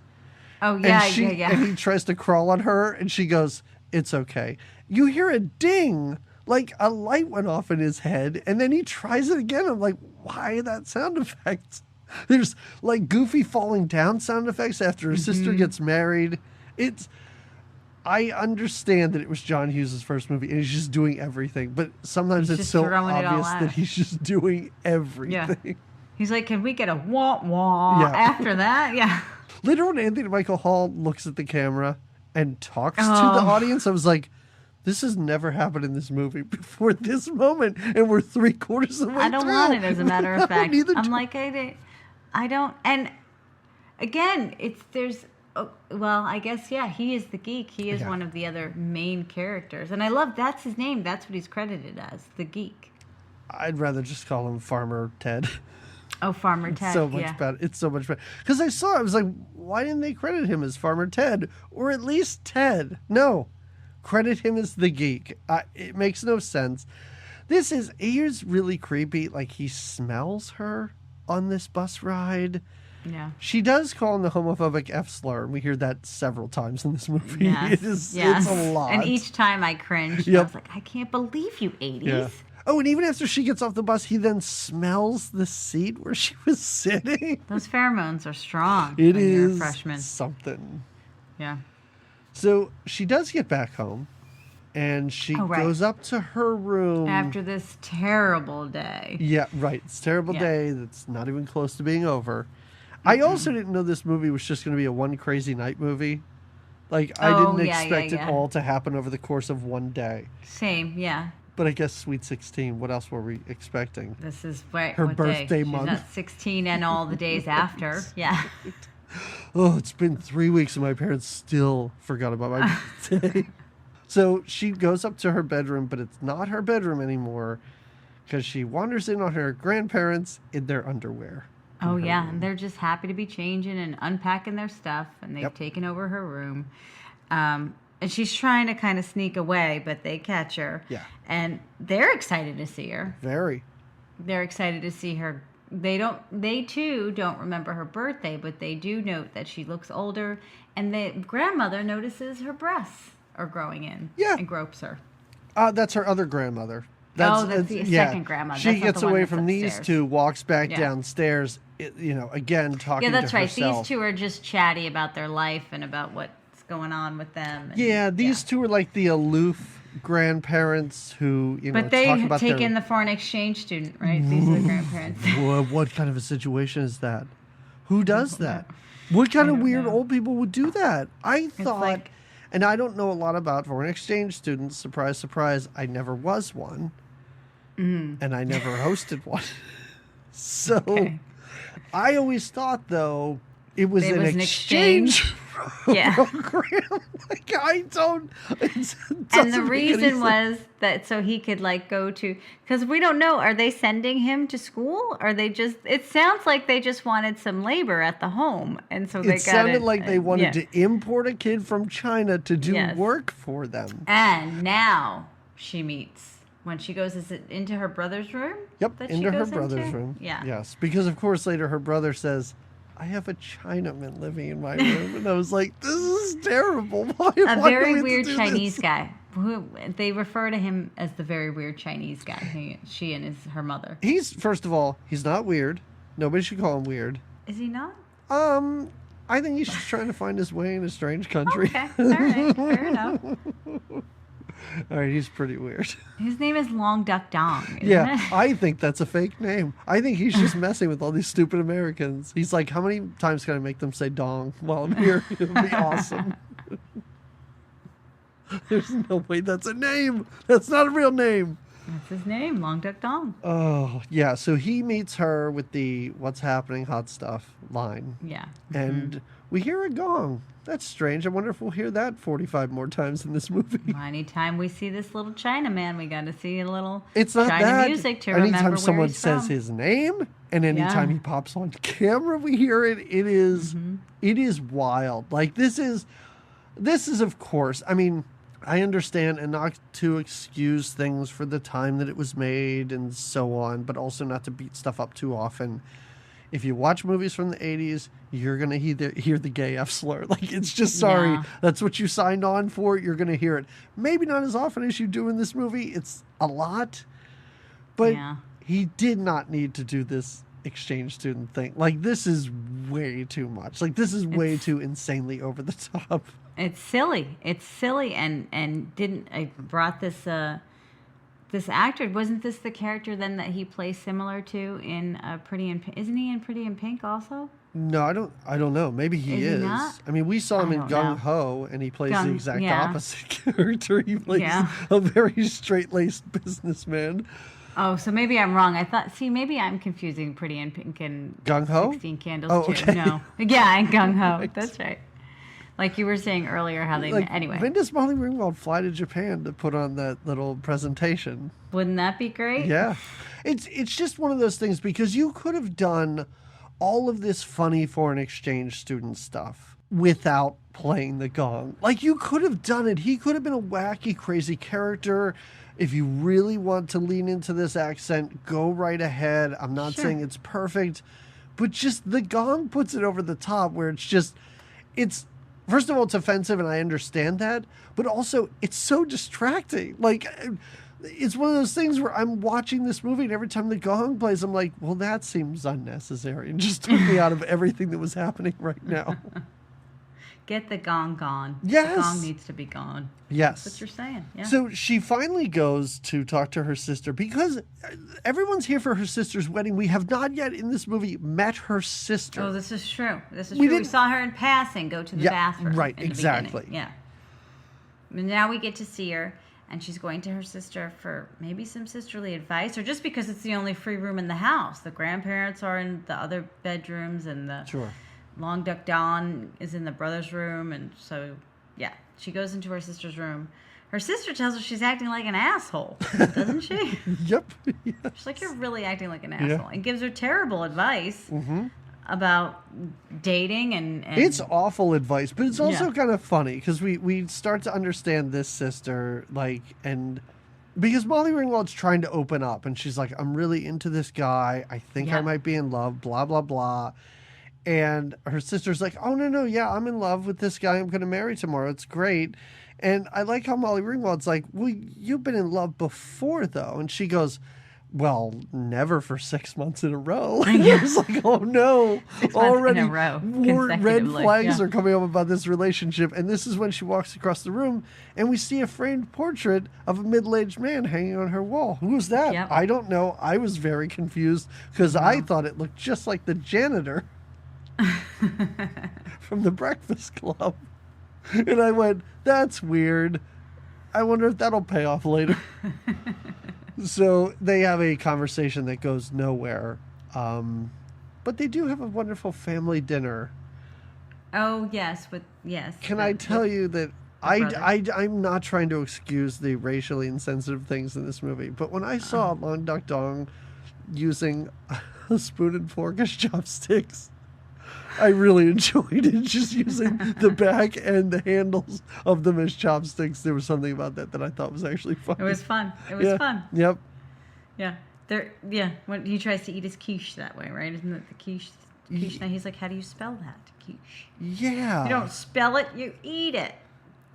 Oh, yeah, And he tries to crawl on her, and she goes, "It's okay." You hear a ding, like a light went off in his head, and then he tries it again. I'm like, why that sound effect? There's like goofy falling down sound effects after his sister gets married. I understand that it was John Hughes' first movie, and he's just doing everything, but sometimes it's so obvious that he's just doing everything. Yeah. He's like, can we get a wah-wah after that? Yeah. Later when Anthony Michael Hall looks at the camera and talks to the audience, I was like, this has never happened in this movie before this moment, and we're 3/4 of the way I don't through. want it, as a matter of fact. I'm like, I don't, and again, well, I guess, he is the geek. He is one of the other main characters. And I love, that's his name. That's what he's credited as, the geek. I'd rather just call him Farmer Ted. Oh, Farmer Ted, so much better. It's so much better. Because I was like, why didn't they credit him as Farmer Ted? Or at least Ted? No. Credit him as the geek. It makes no sense. He's really creepy. Like, he smells her on this bus ride. Yeah. She does call him the homophobic F slur, and we hear that several times in this movie. Yes, It's a lot. And each time I cringed. I was like, I can't believe you 80s. Yeah. Oh, and even after she gets off the bus, he then smells the seat where she was sitting. Those pheromones are strong. It when you're a is freshman. something. Yeah. So she does get back home, and she goes up to her room. After this terrible day. Yeah, right. It's a terrible day that's not even close to being over. I also didn't know this movie was just going to be a one crazy night movie. Like, I didn't expect it all to happen over the course of one day. Same, yeah. But I guess Sweet 16, what else were we expecting? This is her birthday month. She's not 16 and all the days after. Yeah. Oh, it's been 3 weeks and my parents still forgot about my birthday. So she goes up to her bedroom, but it's not her bedroom anymore because she wanders in on her grandparents in their underwear. Oh, yeah. And they're just happy to be changing and unpacking their stuff, and they've taken over her room. And she's trying to kind of sneak away, but they catch her. Yeah. And they're excited to see her. Very. They're excited to see her. They too don't remember her birthday, but they do note that she looks older, and the grandmother notices her breasts are growing in. Yeah. And gropes her. That's her other grandmother. That's the second grandmother. She gets away from these two, walks back downstairs, again, talking to herself. Yeah, that's right. These two are just chatty about their life and about what's going on with them. And, these two are like the aloof grandparents who, but they talk about take in the foreign exchange student, right? These are the grandparents. What kind of a situation is that? Who does that? What kind of weird old people would do that? I thought, and I don't know a lot about foreign exchange students. Surprise, surprise, I never was one. And I never hosted one. So I always thought, though, it was an exchange program. Like, I don't. And the reason was that so he could go to, because we don't know, are they sending him to school? Are they just? It sounds like they just wanted some labor at the home, and so it sounded like they wanted to import a kid from China to do work for them. And now she meets. When she goes, is it into her brother's room? Yep, into her brother's room. Yeah. Yes, because of course later her brother says, I have a Chinaman living in my room. And I was like, this is terrible. Why a very weird Chinese guy. They refer to him as the very weird Chinese guy. She and her mother. First of all, he's not weird. Nobody should call him weird. Is he not? I think he's just trying to find his way in a strange country. Okay, all right, fair enough. All right, he's pretty weird. His name is Long Duck Dong, isn't Yeah, it? I think that's a fake name. I think he's just messing with all these stupid Americans. He's like, how many times can I make them say dong while I'm here? It'll be awesome. There's no way that's a name. That's not a real name. That's his name, Long Duck Dong. Oh, yeah. So he meets her with the what's happening, hot stuff line. Yeah. And we hear a gong. That's strange. I wonder if we'll hear that 45 more times in this movie. Well, anytime we see this little Chinaman, we got to see a little It's not China that. music to Anytime remember someone where he's says from. his name and anytime Yeah. he pops on camera, we hear it. It is wild. Like this is of course, I mean, I understand, and not to excuse things for the time that it was made and so on, but also not to beat stuff up too often. If you watch movies from the 80s, you're going to hear the gay F slur. Like, it's just, sorry, Yeah. that's what you signed on for. You're going to hear it. Maybe not as often as you do in this movie. It's a lot. But Yeah. he did not need to do this exchange student thing. Like, this is way too much. Like, this is way too insanely over the top. It's silly. It's silly, and I brought this this actor. Wasn't this the character then that he plays similar to in Pretty in Pink? Isn't he in Pretty in Pink also? No, I don't know. Maybe he Is is. he not? I mean, we saw him I in don't know. Gung Ho, and he plays the exact yeah. opposite character. He plays Yeah. a very straight-laced businessman. Oh, so maybe I'm wrong. I thought. See, maybe I'm confusing Pretty in Pink and Gung Ho? 16 Candles Oh, too. okay. No, yeah, and Gung Ho. Right. That's right. Like you were saying earlier, how they anyway. When does Molly Ringwald fly to Japan to put on that little presentation? Wouldn't that be great? Yeah. It's just one of those things because you could have done all of this funny foreign exchange student stuff without playing the gong. Like, you could have done it. He could have been a wacky, crazy character. If you really want to lean into this accent, go right ahead. I'm not Sure. saying it's perfect, but just the gong puts it over the top where it's first of all, it's offensive, and I understand that, but also it's so distracting. Like, it's one of those things where I'm watching this movie, and every time the gong plays, I'm like, well, that seems unnecessary, and just took me out of everything that was happening right now. Get the gong gone. Yes. The gong needs to be gone. Yes. That's what you're saying. Yeah. So she finally goes to talk to her sister because everyone's here for her sister's wedding. We have not yet in this movie met her sister. Oh, this is true. This is We true. We didn't- saw her in passing go to the Yeah, bathroom. right, in the exactly. beginning. Yeah. And now we get to see her, and she's going to her sister for maybe some sisterly advice, or just because it's the only free room in the house. The grandparents are in the other bedrooms, and the Sure. Long Duck Dawn is in the brother's room, and so, yeah, she goes into her sister's room. Her sister tells her she's acting like an asshole, doesn't she? Yep. Yeah. She's like, you're really acting like an asshole, and gives her terrible advice Mm-hmm. about dating and It's awful advice, but it's also Yeah. kind of funny because we start to understand this sister, like, and because Molly Ringwald's trying to open up, and she's like, I'm really into this guy. I think I Yeah. might be in love, blah, blah, blah. And her sister's like, oh, no, yeah, I'm in love with this guy I'm going to marry tomorrow. It's great. And I like how Molly Ringwald's like, well, you've been in love before, though. And she goes, well, never for 6 months in a row. And I was like, oh, no. 6 months Already in a row, red consecutively, flags yeah. are coming up about this relationship. And this is when she walks across the room, and we see a framed portrait of a middle-aged man hanging on her wall. Who's that? Yep. I don't know. I was very confused because I thought it looked just like the janitor from the Breakfast Club. And I went, that's weird. I wonder if that'll pay off later. So they have a conversation that goes nowhere. But they do have a wonderful family dinner. Oh, yes. Yes. Can I tell you that brother. I'm not trying to excuse the racially insensitive things in this movie, but when I saw Long Duck Dong using a spoon and fork as chopsticks, I really enjoyed it. Just using the back and the handles of them as chopsticks. There was something about that I thought was actually funny. It was fun. It was Yeah. fun. Yep. Yeah. Yeah. When he tries to eat his quiche that way, right? Isn't it the quiche? Now he's like, how do you spell that? Quiche. Yeah. You don't spell it, you eat it.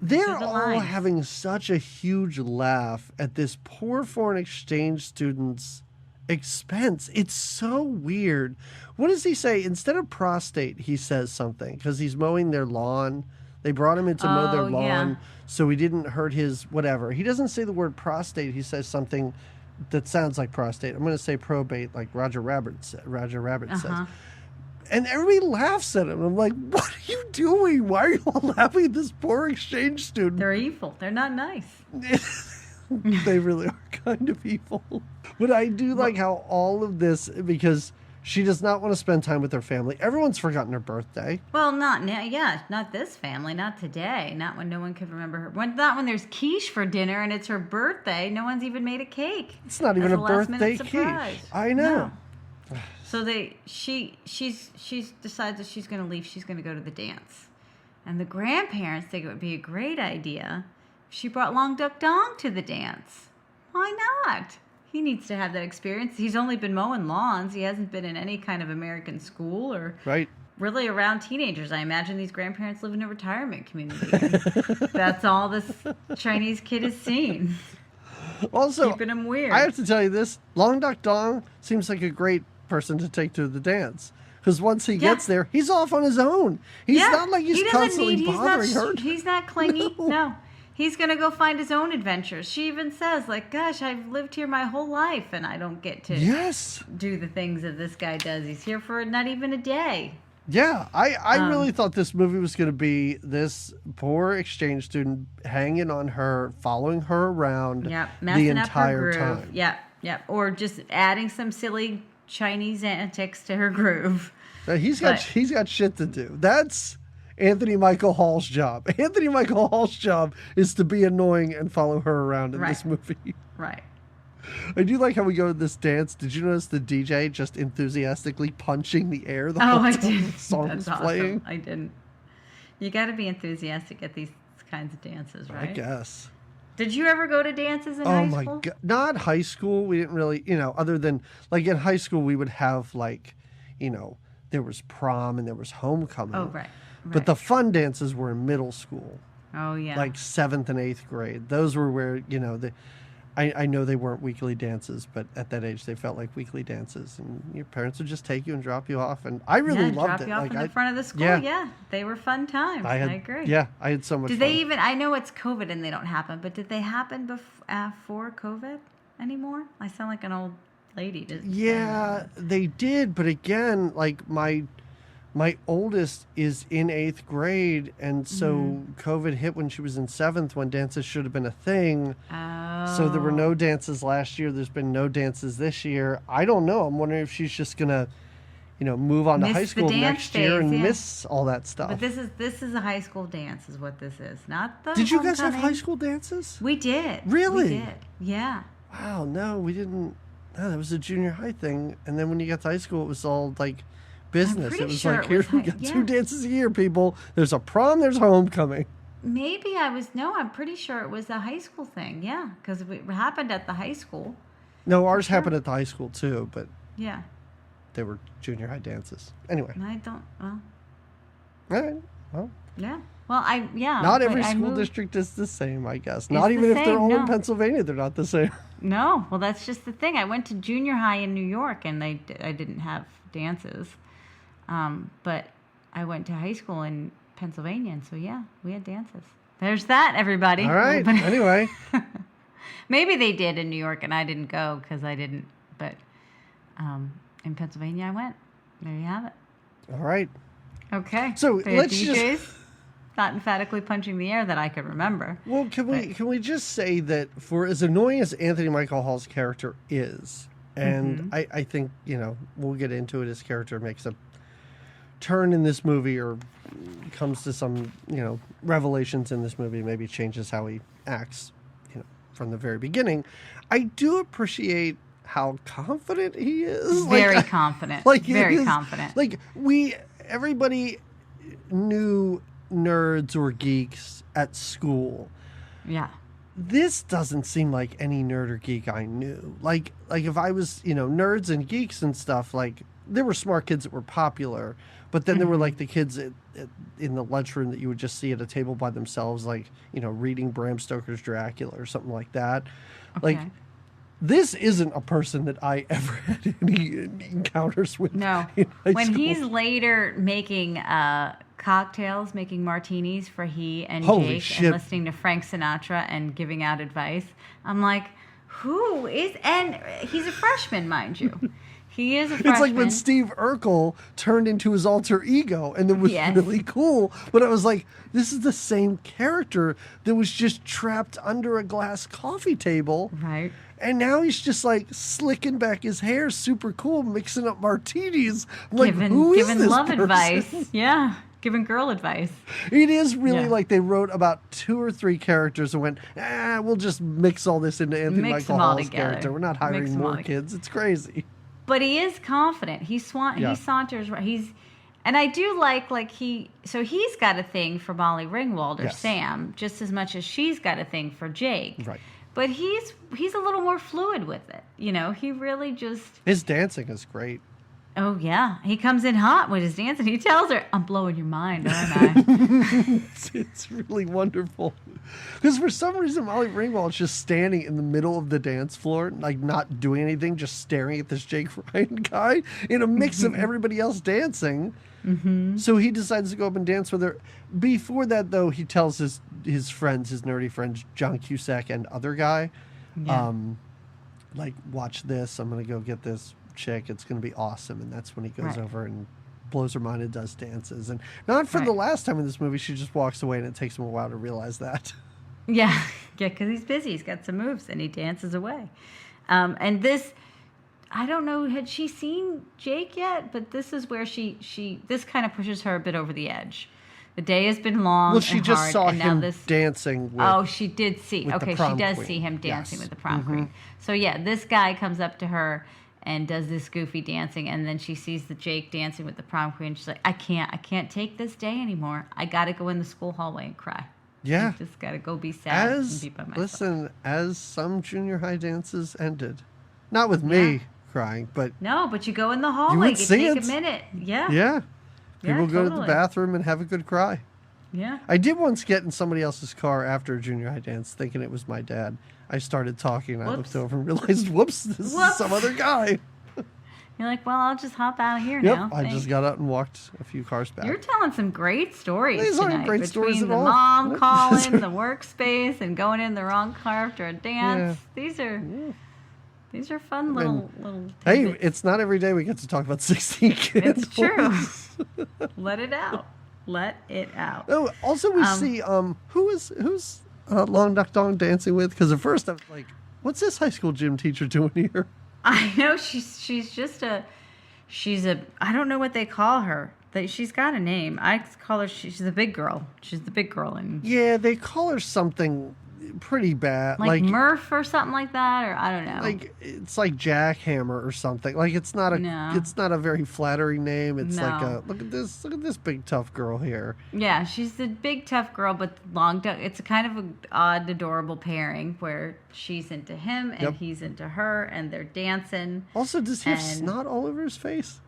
They're These are the all lines. having such a huge laugh at this poor foreign exchange student's expense. It's so weird. What does he say? Instead of prostate, he says something because he's mowing their lawn. They brought him in to mow their lawn, so he didn't hurt his whatever. He doesn't say the word prostate. He says something that sounds like prostate. I'm going to say probate, like Roger Rabbit says. And everybody laughs at him. I'm like, what are you doing? Why are you all laughing at this poor exchange student? They're evil. They're not nice. They really are kind of evil. But I do like how all of this, because she does not want to spend time with her family. Everyone's forgotten her birthday. Well, not now. Yeah, not this family. Not today. Not when no one could remember her. Not when there's quiche for dinner and it's her birthday. No one's even made a cake. It's not even a birthday quiche. I know. No. So she decides that she's going to leave. She's going to go to the dance, and the grandparents think it would be a great idea if she brought Long Duck Dong to the dance. Why not? He needs to have that experience. He's only been mowing lawns. He hasn't been in any kind of American school or really around teenagers. I imagine these grandparents live in a retirement community. That's all this Chinese kid has seen. Also, keeping him weird. I have to tell you this. Long Duck Dong seems like a great person to take to the dance. Because once he gets there, he's off on his own. He's not like he's constantly bothering her. He's not clingy. No. He's going to go find his own adventures. She even says, like, gosh, I've lived here my whole life, and I don't get to do the things that this guy does. He's here for not even a day. Yeah, I really thought this movie was going to be this poor exchange student hanging on her, following her around the entire time. Yep. Or just adding some silly Chinese antics to her groove. He's got shit to do. That's Anthony Michael Hall's job. Anthony Michael Hall's job is to be annoying and follow her around in this movie. Right. I do like how we go to this dance. Did you notice the DJ just enthusiastically punching the air the whole time the song was playing? I didn't. You got to be enthusiastic at these kinds of dances, right? I guess. Did you ever go to dances in high school? Oh my God. Not high school. We didn't really, other than like in high school, we would have like, there was prom and there was homecoming. Oh, right. But the fun dances were in middle school. Oh, yeah. Like 7th and 8th grade. Those were where, I know they weren't weekly dances, but at that age they felt like weekly dances. And your parents would just take you and drop you off. And I really loved it. Drop you off in the front of the school. Yeah. They were fun times. I agree. Yeah, I had so much fun. Did they even, I know it's COVID and they don't happen, but did they happen before COVID anymore? I sound like an old lady. Yeah, they did. But again, like my oldest is in 8th grade, and so COVID hit when she was in 7th, when dances should have been a thing. Oh. So there were no dances last year. There's been no dances this year. I don't know. I'm wondering if she's just going to, move on to high school next year and miss all that stuff. But this is a high school dance is what this is, not the Did you guys have high school dances? We did. Really? We did. Yeah. Wow, no, we didn't. No, that was a junior high thing. And then when you got to high school, it was all like business. It was like, here we got 2 dances a year, people. There's a prom, there's homecoming. Maybe I'm pretty sure it was a high school thing. Yeah, because it happened at the high school. No, ours happened at the high school too, but yeah, they were junior high dances. Anyway. I don't, well. All right, well. Yeah. Well, Not every school district is the same, I guess. Not even if they're all in Pennsylvania, they're not the same. No, well, that's just the thing. I went to junior high in New York, and I didn't have dances. But I went to high school in Pennsylvania, and so yeah, we had dances. There's that, everybody. All right. Anyway, maybe they did in New York, and I didn't go because I didn't. But in Pennsylvania, I went. There you have it. All right. Okay. So let's DJs, just not emphatically punching the air that I could remember. Well, can we just say that for as annoying as Anthony Michael Hall's character is, and I think we'll get into it. His character makes a turn in this movie or comes to some revelations in this movie, maybe changes how he acts from the very beginning. I do appreciate how confident he is. Very confident. Very confident. Like everybody knew nerds or geeks at school. Yeah. This doesn't seem like any nerd or geek I knew. Like if I was, nerds and geeks and stuff, like there were smart kids that were popular, but then there were like the kids in the lunchroom that you would just see at a table by themselves, like, reading Bram Stoker's Dracula or something like that. Okay. Like this isn't a person that I ever had any encounters with. No. in high When school. he's later making cocktails, making martinis for he and Holy Jake shit. and listening to Frank Sinatra and giving out advice, I'm like, who is... And he's a freshman, mind you. He is a freshman. It's like when Steve Urkel turned into his alter ego, and it was Yes. really cool. But I was like, this is the same character that was just trapped under a glass coffee table. Right. And now he's just like slicking back his hair, super cool, mixing up martinis. I'm like, who is Giving this love person? advice. Yeah. Giving girl advice. It is really Yeah. like they wrote about 2 or 3 characters and went, we'll just mix all this into Anthony Mix Michael them all Hall's together. character. We're not Mix hiring them all more together. kids. It's crazy. But he is confident. He Yeah. saunters right. And I do like he's got a thing for Molly Ringwald or Yes. Sam just as much as she's got a thing for Jake. Right. But he's a little more fluid with it. He really just... His dancing is great. Oh, yeah. He comes in hot with his dance and he tells her, I'm blowing your mind, aren't I? It's really wonderful. Because for some reason, Molly Ringwald's just standing in the middle of the dance floor, like not doing anything, just staring at this Jake Ryan guy in a mix of everybody else dancing. Mm-hmm. So he decides to go up and dance with her. Before that, though, he tells his friends, his nerdy friends, John Cusack and other guy, Yeah. like, watch this. I'm going to go get this chick. It's going to be awesome. And that's when he goes Right. over and blows her mind and does dances. And not for Right. the last time in this movie, she just walks away, and it takes him a while to realize that. Yeah, because he's busy. He's got some moves, and he dances away. And this, I don't know, had she seen Jake yet? But this is where this kind of pushes her a bit over the edge. The day has been long. Well, she and just hard, saw and now him this. dancing with... Oh, she did see. with the Okay, she prom does queen. see him dancing Yes. with the prom queen. So yeah, this guy comes up to her and does this goofy dancing, and then she sees the Jake dancing with the prom queen. She's like, I can't take this day anymore. I got to go in the school hallway and cry. Yeah. I just got to go be sad and be by myself. as some junior high dances ended. Not with me Yeah. crying, but No, but you go in the hallway. would You see take it. a minute. Yeah. yeah. Yeah, People go to the totally. bathroom and have a good cry. Yeah. I did once get in somebody else's car after a junior high dance thinking it was my dad. I started talking and I Whoops. looked over and realized, whoops, this Whoops. is some other guy. You're like, well, I'll just hop out of here Yep, now. I Thanks. just got out and walked a few cars back. You're telling some great stories These aren't tonight. great stories Between at the all. mom Nope. calling, the workspace, and going in the wrong car after a dance. Yeah. These are fun little Hey, tidbits. it's not every day we get to talk about 16 kids. It's true. Let it out. Let it out. Oh, also we see who's Long Duck Dong dancing with? Because at first I was like, what's this high school gym teacher doing here? I know she's just a I don't know what they call her. She's got a name. I call her she's the big girl. She's the big girl and Yeah, they call her something pretty bad, like Murph or something like that, or I don't know. like it's like Jackhammer or something. Like it's not a very flattering name. It's like No. look at this big tough girl here. Yeah, she's the big tough girl, but long duck. It's a kind of an odd, adorable pairing where she's into him and Yep. he's into her, and they're dancing. Also, does he have And- snot all over his face?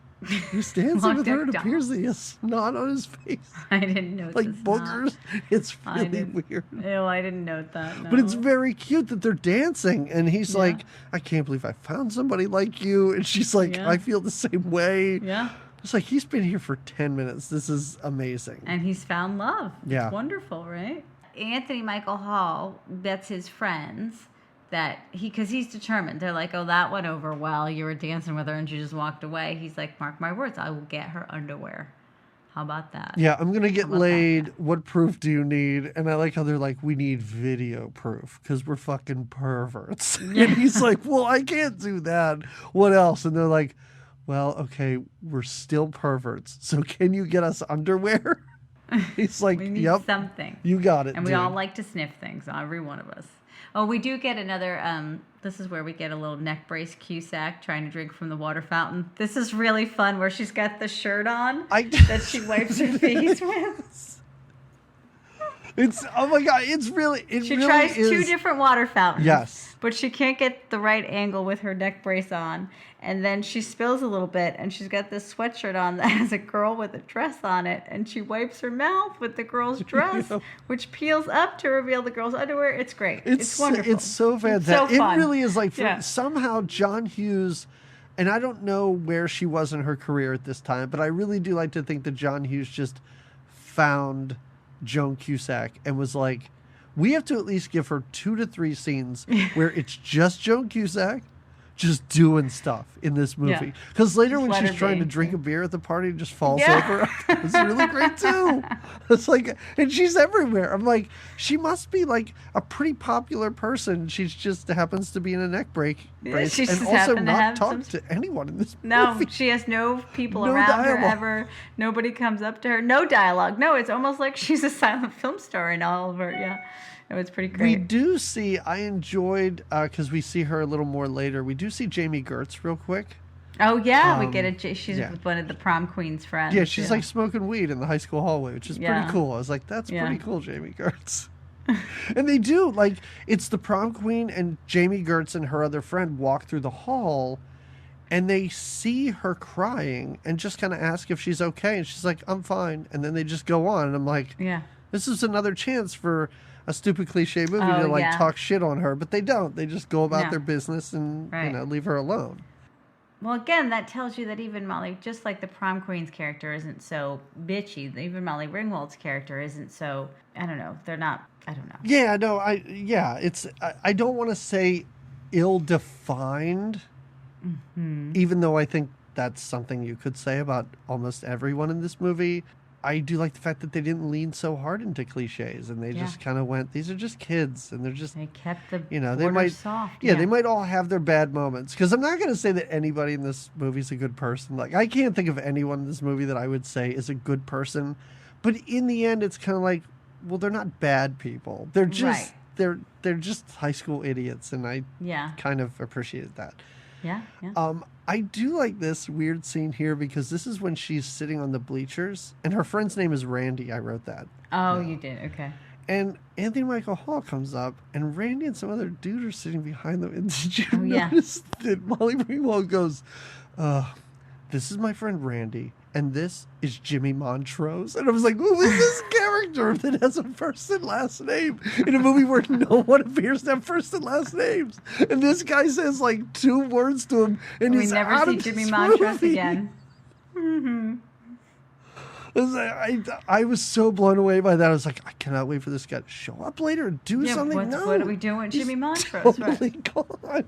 He's dancing Long with her. It Duck Dong. appears that he has snot on his face, I didn't notice. like that. boogers. It's I really didn't. weird. Ew, I didn't note that. No. But it's very cute that they're dancing, and he's like, "I can't believe I found somebody like you," and she's like, Yeah. "I feel the same way." Yeah, It's like he's been here for 10 minutes. This is amazing. and he's found love. Yeah. It's wonderful, right? Anthony Michael Hall bets his friends that because he's determined. They're like, oh, that went over well. You were dancing with her and she just walked away. He's like, mark my words, I will get her underwear. How about that? Yeah, I'm gonna get about that, laid. What proof do you need? And I like how they're like, we need video proof because we're fucking perverts. And he's like, well, I can't do that. What else? And they're like, well, okay, we're still perverts. So can you get us underwear? He's like, We need yep, something. you got it. And we dude. all like to sniff things, every one of us. Oh, we do get another, this is where we get a little neck brace Cusack trying to drink from the water fountain. This is really fun where she's got the shirt on that she wipes her face with. It's, oh my God, it's really, it She really tries is. 2 different water fountains. Yes. But she can't get the right angle with her neck brace on. And then she spills a little bit, and she's got this sweatshirt on that has a girl with a dress on it. And she wipes her mouth with the girl's dress, Yeah. which peels up to reveal the girl's underwear. It's great. It's wonderful. It's so fantastic. It's so fun. It really is like, Yeah. somehow John Hughes, and I don't know where she was in her career at this time, but I really do like to think that John Hughes just found Joan Cusack and was like, we have to at least give her 2 to 3 scenes where it's just Joan Cusack just doing stuff in this movie. Yeah. Because later Just when let she's her trying be. to drink a beer at the party and just falls Yeah. over, it's really great too. It's like, and she's everywhere. I'm like, she must be like a pretty popular person. She's just happens to be in a neck brace she and just also happened to not have talk some- to anyone in this No, movie. she has no people No around her dialogue. ever. Nobody comes up to her. No dialogue. No, it's almost like she's a silent film star in all of her. Yeah. It was pretty We great. do see, I enjoyed, because we see her a little more later, we do see Jamie Gertz real quick. Oh, yeah. We get she's yeah. one of the prom queen's friends. Yeah, she's like smoking weed in the high school hallway, which is Yeah. pretty cool. I was like, that's Yeah. pretty cool, Jamie Gertz. And they do, like, it's the prom queen and Jamie Gertz and her other friend walk through the hall, and they see her crying and just kind of ask if she's okay. And she's like, I'm fine. And then they just go on. And I'm like, Yeah. this is another chance for a stupid cliche movie Oh, to like yeah. talk shit on her, but they don't. They just go about No. their business and Right. leave her alone. Well, again, that tells you that even Molly, just like the prom queen's character isn't so bitchy, even Molly Ringwald's character isn't so, I don't know, they're not, I don't know. Yeah, no, I don't want to say ill-defined, even though I think that's something you could say about almost everyone in this movie. I do like the fact that they didn't lean so hard into cliches and they Yeah. just kind of went, these are just kids and they're just, They kept the they border might, soft. yeah, they might all have their bad moments. Because I'm not going to say that anybody in this movie is a good person. Like, I can't think of anyone in this movie that I would say is a good person. But in the end, it's kind of like, well, they're not bad people. They're just, they're just high school idiots. And I Yeah. kind of appreciated that. Yeah. Yeah. I do like this weird scene here because this is when she's sitting on the bleachers. And her friend's name is Randy. I wrote that. Oh, you did. Okay. And Anthony Michael Hall comes up, and Randy and some other dude are sitting behind them. And did you yeah. notice that Molly Ringwald goes, this is my friend Randy, and this is Jimmy Montrose. And I was like, who is this character that has a first and last name in a movie where no one appears to have first and last names? And this guy says like 2 words to him, and We he's never out see of Jimmy this Montrose movie. again. Mm-hmm. I was so blown away by that. I was like, I cannot wait for this guy to show up later and do something. What are we doing with Jimmy he's Montrose? totally Right.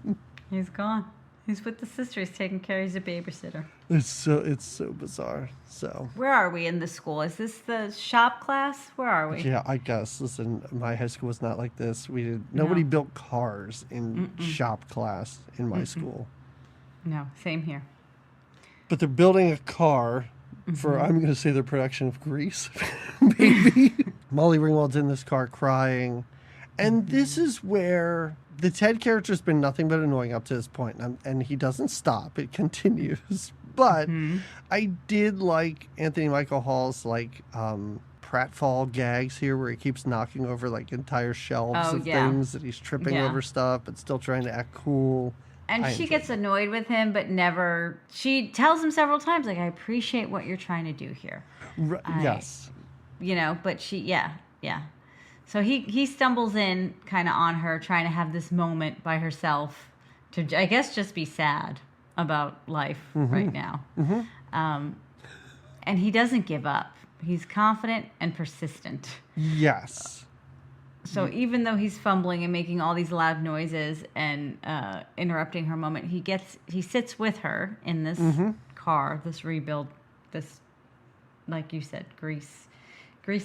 gone. He's gone. He's with the sister. He's taking care. He's a babysitter. It's so bizarre. So Where are we in the school? Is this the shop class? Where are we? yeah, I guess. Listen, my high school was not like this. Nobody No. built cars in shop class in my school. No, same here. But they're building a car for, I'm going to say, their production of Grease. Maybe. Molly Ringwald's in this car crying. And this is where the Ted character's been nothing but annoying up to this point, and he doesn't stop. It continues. But I did like Anthony Michael Hall's like pratfall gags here, where he keeps knocking over like entire shelves of things, that he's tripping over stuff, but still trying to act cool. And I she enjoyed gets annoyed with him, but never. She tells him several times, like, I appreciate what you're trying to do here. Yes. But yeah. So he stumbles in kind of on her, trying to have this moment by herself to, I guess, just be sad about life right now. And he doesn't give up. He's confident and persistent. Yes. So even though he's fumbling and making all these loud noises and interrupting her moment, he sits with her in this car, this rebuild, this, like you said, Grease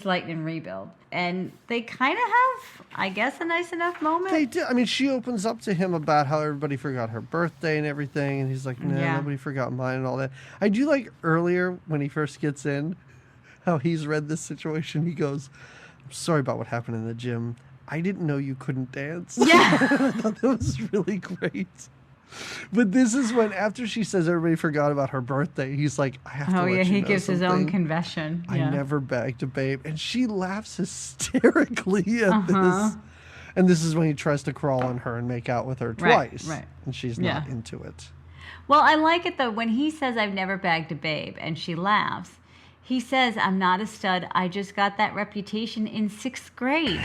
Lightning rebuild. And they kind of have, I guess, a nice enough moment. They do. I mean, she opens up to him about how everybody forgot her birthday and everything, and he's like, "No, nobody forgot mine," and all that. I do like earlier when he first gets in, how he's read this situation. He goes, "I'm sorry about what happened in the gym. I didn't know you couldn't dance." Yeah. I thought that was really great. But this is when, after she says everybody forgot about her birthday, he's like, I have to Oh, let yeah, you he know gives his own something. confession. I Yeah. never begged a babe. And she laughs hysterically at this. And this is when he tries to crawl on her and make out with her twice. Right. And she's Yeah. not into it. Well, I like it, though, when he says, I've never bagged a babe, and she laughs. He says, I'm not a stud. I just got that reputation in 6th grade.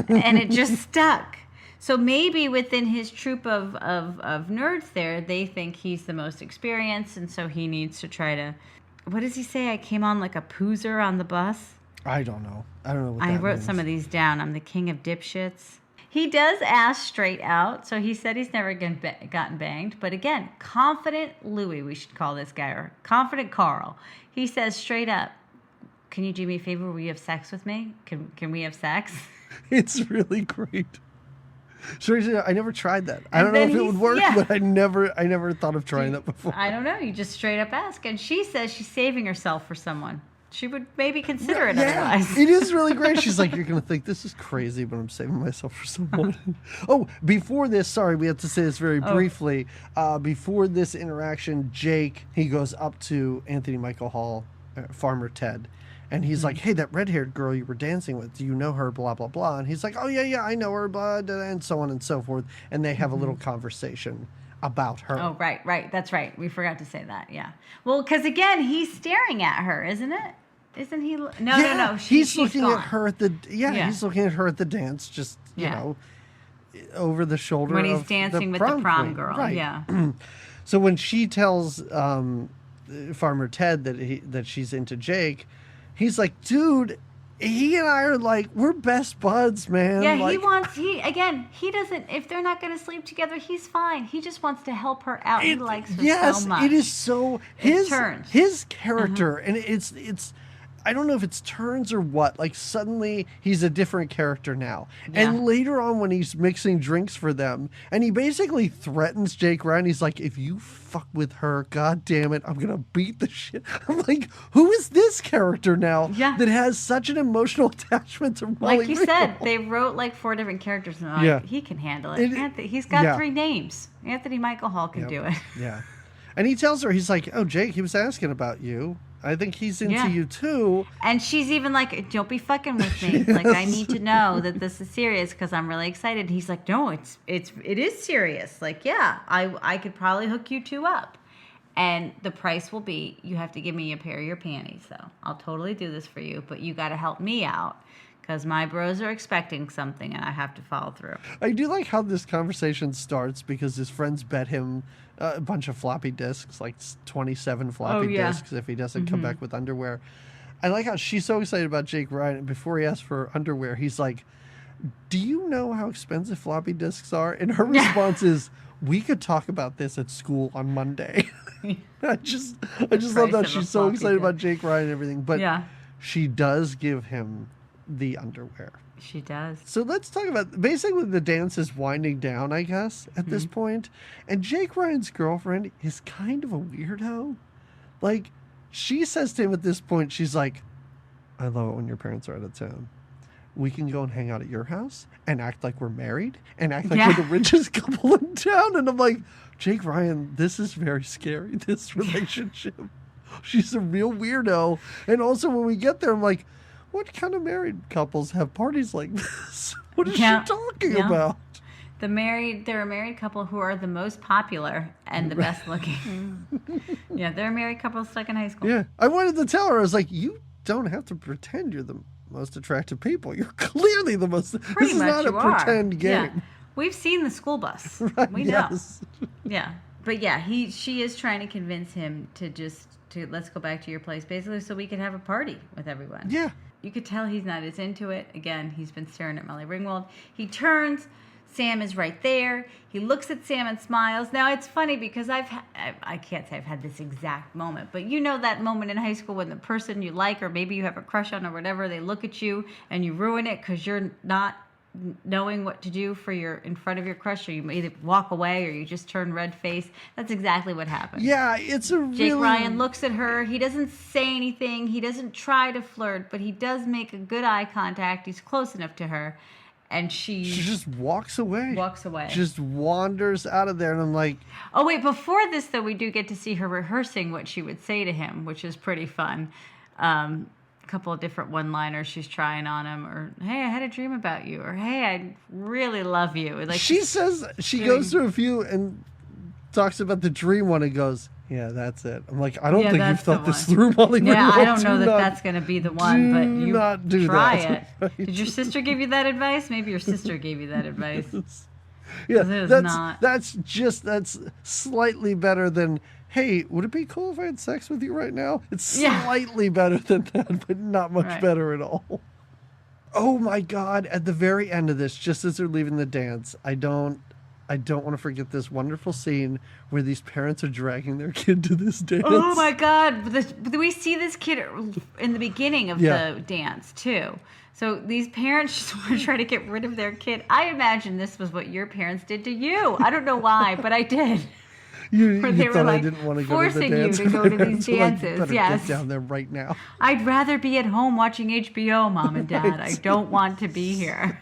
And it just stuck. So maybe within his troop of nerds there, they think he's the most experienced, and so he needs to try to... What does he say? I came on like a poozer on the bus? I don't know. I don't know what that I wrote means. some of these down. I'm the king of dipshits. He does ask straight out, so he said he's never gotten banged. But again, confident Louis, we should call this guy, or confident Carl. He says straight up, can you do me a favor? Will you have sex with me? Can we have sex? It's really great. Seriously, I never tried that. I And don't know then if it would he's- work, yeah. but I never thought of trying that before. I don't know. You just straight up ask. And she says she's saving herself for someone. She would maybe consider it otherwise. It is really great. She's like, you're going to think this is crazy, but I'm saving myself for someone. Oh, before this, sorry, we have to say this very briefly. Before this interaction, Jake, he goes up to Anthony Michael Hall, Farmer Ted, and he's like, hey, that red-haired girl you were dancing with, do you know her, blah, blah, blah. And he's like, oh, yeah, I know her, blah, blah, and so on and so forth. And they have a little conversation about her. Oh, right. That's right. We forgot to say that. Yeah. Well, because again, he's staring at her, isn't it? Isn't he? No. He's looking gone. at her at the he's looking at her at the dance, just you know, over the shoulder when he's of dancing the with the prom queen. girl. Right. Yeah. So when she tells Farmer Ted that she's into Jake, he's like, dude, he and I are like, we're best buds, man. Yeah, like, he doesn't, if they're not going to sleep together, he's fine. He just wants to help her out. He likes her so much. It is so, turns. his character, and it's, I don't know if it's turns or what, like suddenly he's a different character now. Yeah. And later on when he's mixing drinks for them, and he basically threatens Jake Ryan, he's like, if you fuck with her, god damn it, I'm going to beat the shit. I'm like, who is this character now that has such an emotional attachment to Molly Like you Ringwald? said, they wrote like 4 different characters, and they're like, he can handle it. He's got 3 names. Anthony Michael Hall can do it. Yeah. And he tells her, he's like, oh, Jake, he was asking about you. I think he's into you too. And she's even like, don't be fucking with me. Like, I need to know that this is serious because I'm really excited. He's like, no, it is serious. Like, yeah, I could probably hook you 2 up. And the price will be, you have to give me a pair of your panties, though. I'll totally do this for you, but you got to help me out because my bros are expecting something and I have to follow through. I do like how this conversation starts because his friends bet him a bunch of floppy disks, like 27 floppy disks, if he doesn't come back with underwear. I like how she's so excited about Jake Ryan, and before he asks for underwear, he's like, do you know how expensive floppy disks are? And her response is, we could talk about this at school on Monday. I just love that she's so excited about Jake Ryan and everything. But she does give him the underwear. She does. So let's talk about, basically the dance is winding down, I guess, at this point. And Jake Ryan's girlfriend is kind of a weirdo. Like, she says to him at this point, she's like, I love it when your parents are out of town. We can go and hang out at your house and act like we're married and act like we're the richest couple in town. And I'm like, Jake Ryan, this is very scary, this relationship. She's a real weirdo. And also when we get there, I'm like, what kind of married couples have parties like this? What is she talking about? They're a married couple who are the most popular and the best looking. They're a married couple stuck in high school. Yeah. I wanted to tell her, I was like, you don't have to pretend you're the most attractive people. You're clearly the most. Pretty this is much not a pretend game. Yeah. We've seen the school bus. Right, we know. yes. Yeah. But she is trying to convince him to let's go back to your place, basically, so we can have a party with everyone. Yeah. You could tell he's not as into it. Again, he's been staring at Molly Ringwald. He turns. Sam is right there. He looks at Sam and smiles. Now, it's funny because I can't say I've had this exact moment, but you know that moment in high school when the person you like or maybe you have a crush on or whatever, they look at you and you ruin it because you're not knowing what to do in front of your crush, or you either walk away or you just turn red face. That's exactly what happened. Yeah, it's a really... Jake Ryan looks at her. He doesn't say anything. He doesn't try to flirt, but he does make a good eye contact. He's close enough to her. And She just walks away. walks away. Just wanders out of there, and I'm like, Oh, wait, before this, though, we do get to see her rehearsing what she would say to him, which is pretty fun. A couple of different one-liners she's trying on him, or, hey, I had a dream about you, or, hey, I really love you. Like she says, she goes through a few and talks about the dream one and goes, yeah, that's it. I'm like, I don't think you've thought this through, Molly Ringwald. Yeah, I don't know that that's going to be the one, but you not do try that. it. Right. Did your sister give you that advice? Maybe your sister gave you that advice. Yeah, not. that's slightly better than, hey, would it be cool if I had sex with you right now? It's slightly better than that, but not much better at all. Oh my God, at the very end of this, just as they're leaving the dance, I don't want to forget this wonderful scene where these parents are dragging their kid to this dance. Oh my God. We see this kid in the beginning of the dance too. So these parents just want to try to get rid of their kid. I imagine this was what your parents did to you. I don't know why, but I did. You thought I didn't want to go to the dance. Forcing you to go to these dances. Like, get down there right now. I'd rather be at home watching HBO, Mom and Dad. Right. I don't want to be here.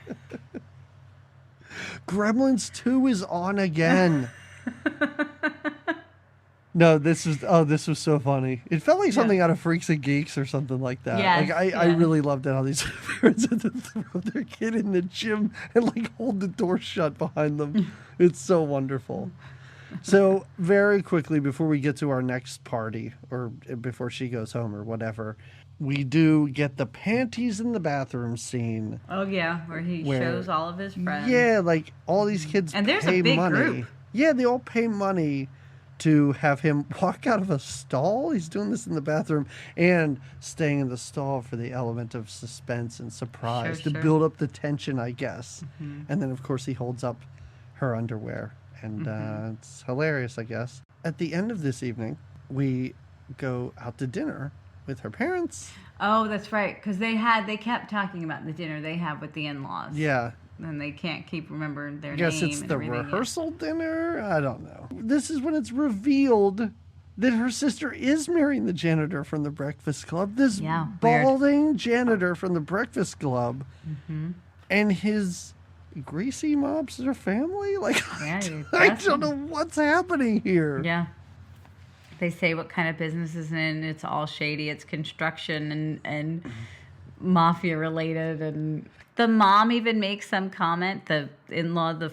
Gremlins 2 is on again. No, this was so funny. It felt like something out of Freaks and Geeks or something like that. Yes, I really loved it how these parents had to throw their kid in the gym and like hold the door shut behind them. It's so wonderful. So very quickly before we get to our next party, or before she goes home or whatever, we do get the panties in the bathroom scene. Oh yeah, where he shows all of his friends. Yeah, like all these kids and there's pay a big money. Group. Yeah, they all pay money to have him walk out of a stall. He's doing this in the bathroom and staying in the stall for the element of suspense and surprise to build up the tension, I guess. Mm-hmm. And then, of course, he holds up her underwear. And it's hilarious, I guess. At the end of this evening, we go out to dinner with her parents. Oh, that's right. Because they kept talking about the dinner they have with the in-laws. Yeah. And they can't keep remembering their name. I guess it's the rehearsal dinner? I don't know. This is when it's revealed that her sister is marrying the janitor from the Breakfast Club. This balding janitor from the Breakfast Club. Mm-hmm. And his greasy mobster family? Like, I don't know what's happening here. Yeah. They say what kind of business is in. It's all shady. It's construction and mafia related. And the mom even makes some comment. The in-law, the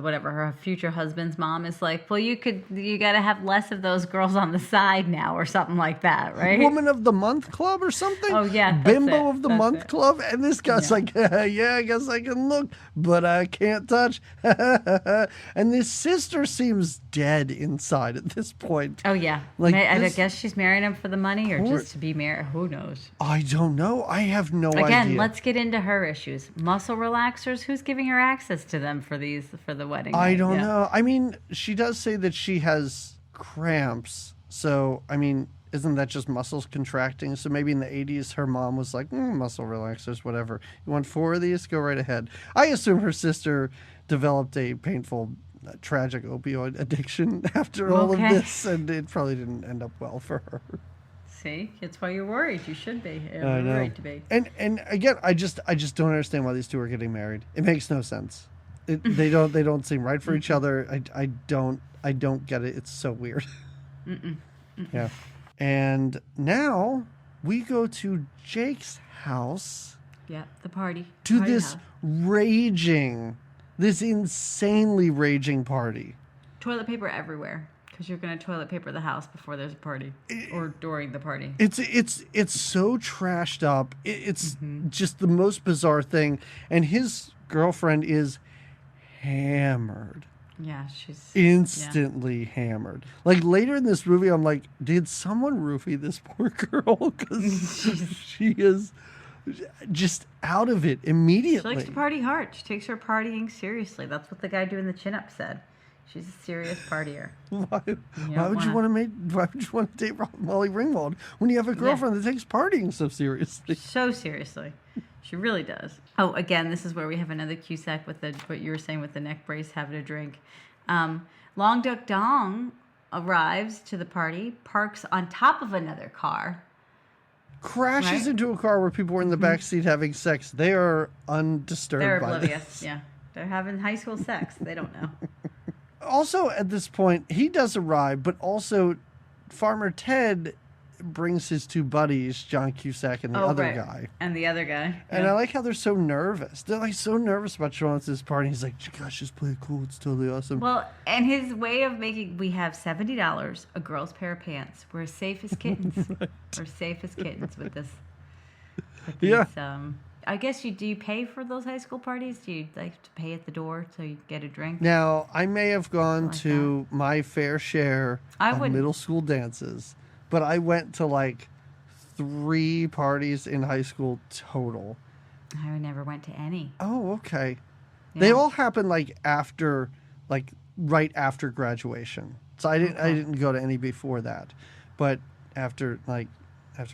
whatever, her future husband's mom is like, well, you got to have less of those girls on the side now or something like that, right? Woman of the Month Club or something? Oh, yeah. Bimbo of the Month Club? And this guy's like, yeah, I guess I can look, but I can't touch. And this sister seems dead inside at this point. Oh, yeah. Like I guess she's marrying him for the money or just to be married. Who knows? I don't know. I have no idea. Again, let's get into her issues. Muscle relaxers, who's giving her access to them for the wedding? I don't know. I mean, she does say that she has cramps. So, I mean, isn't that just muscles contracting? So maybe in the 80s, her mom was like, muscle relaxers, whatever. You want 4 of these? Go right ahead. I assume her sister developed a painful, tragic opioid addiction after all of this, and it probably didn't end up well for her. See, that's why you're worried. You should be. You're worried to be. And again, I just don't understand why these two are getting married. It makes no sense. They don't seem right for each other. I don't get it. It's so weird. Yeah. And now we go to Jake's house. Yeah, the party. To this insanely raging party. Toilet paper everywhere. Because you're going to toilet paper the house before there's a party or during the party. It's so trashed up. It's just the most bizarre thing. And his girlfriend is hammered. Yeah, she's instantly hammered. Like later in this movie, I'm like, did someone roofie this poor girl? Because she is just out of it immediately. She likes to party hard. She takes her partying seriously. That's what the guy doing the chin-up said. She's a serious partier. Why would you want to date Molly Ringwald when you have a girlfriend that takes partying so seriously? So seriously. She really does. Oh, again, this is where we have another Cusack with what you were saying with the neck brace, having a drink. Long Duck Dong arrives to the party, parks on top of another car. crashes Right? into a car where people were in the back seat having sex. They are undisturbed They're by oblivious. this. Yeah. They're having high school sex. They don't know. Also, at this point, he does arrive, but also Farmer Ted brings his two buddies, John Cusack and the other right. guy. And the other guy. And yeah. I like how they're so nervous. They're like so nervous about showing up to this party. He's like, gosh, just play it cool. It's totally awesome. Well, and his way of we have $70, a girl's pair of pants. We're as safe as kittens. Right. We're safe as kittens with this. Yeah. I guess do you pay for those high school parties? Do you like to pay at the door so you get a drink? Now, I may have gone Like to my fair share of wouldn't. middle school dances, but I went to like 3 parties in high school total. I never went to any. Oh, okay. Yeah. They all happened like right after graduation. So I didn't go to any before that. But after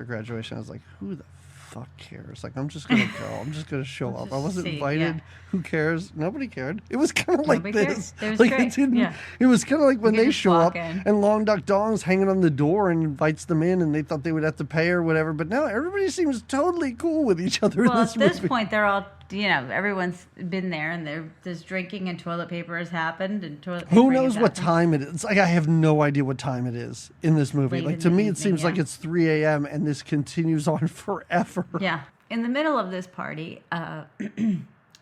graduation, I was like, who the fuck cares? Like, I'm just gonna go. I'm just gonna show up. I wasn't see, invited. yeah. Who cares? Nobody cared. It was kind of like Nobody cared. this. It was Like great. it didn't. Yeah. It was kind of like when You they just show up walk in. and Long Duck Dong's hanging on the door and invites them in, and they thought they would have to pay or whatever. But now everybody seems totally cool with each other. Well, in at this movie. point, they're all, everyone's been there, and there's drinking and toilet paper has happened, and toilet paper Who knows what time it is? Like, I have no idea what time it is in this movie. Late Like, in to the me, it evening, seems like yeah. it's 3 a.m. and this continues on forever. Yeah. In the middle of this party,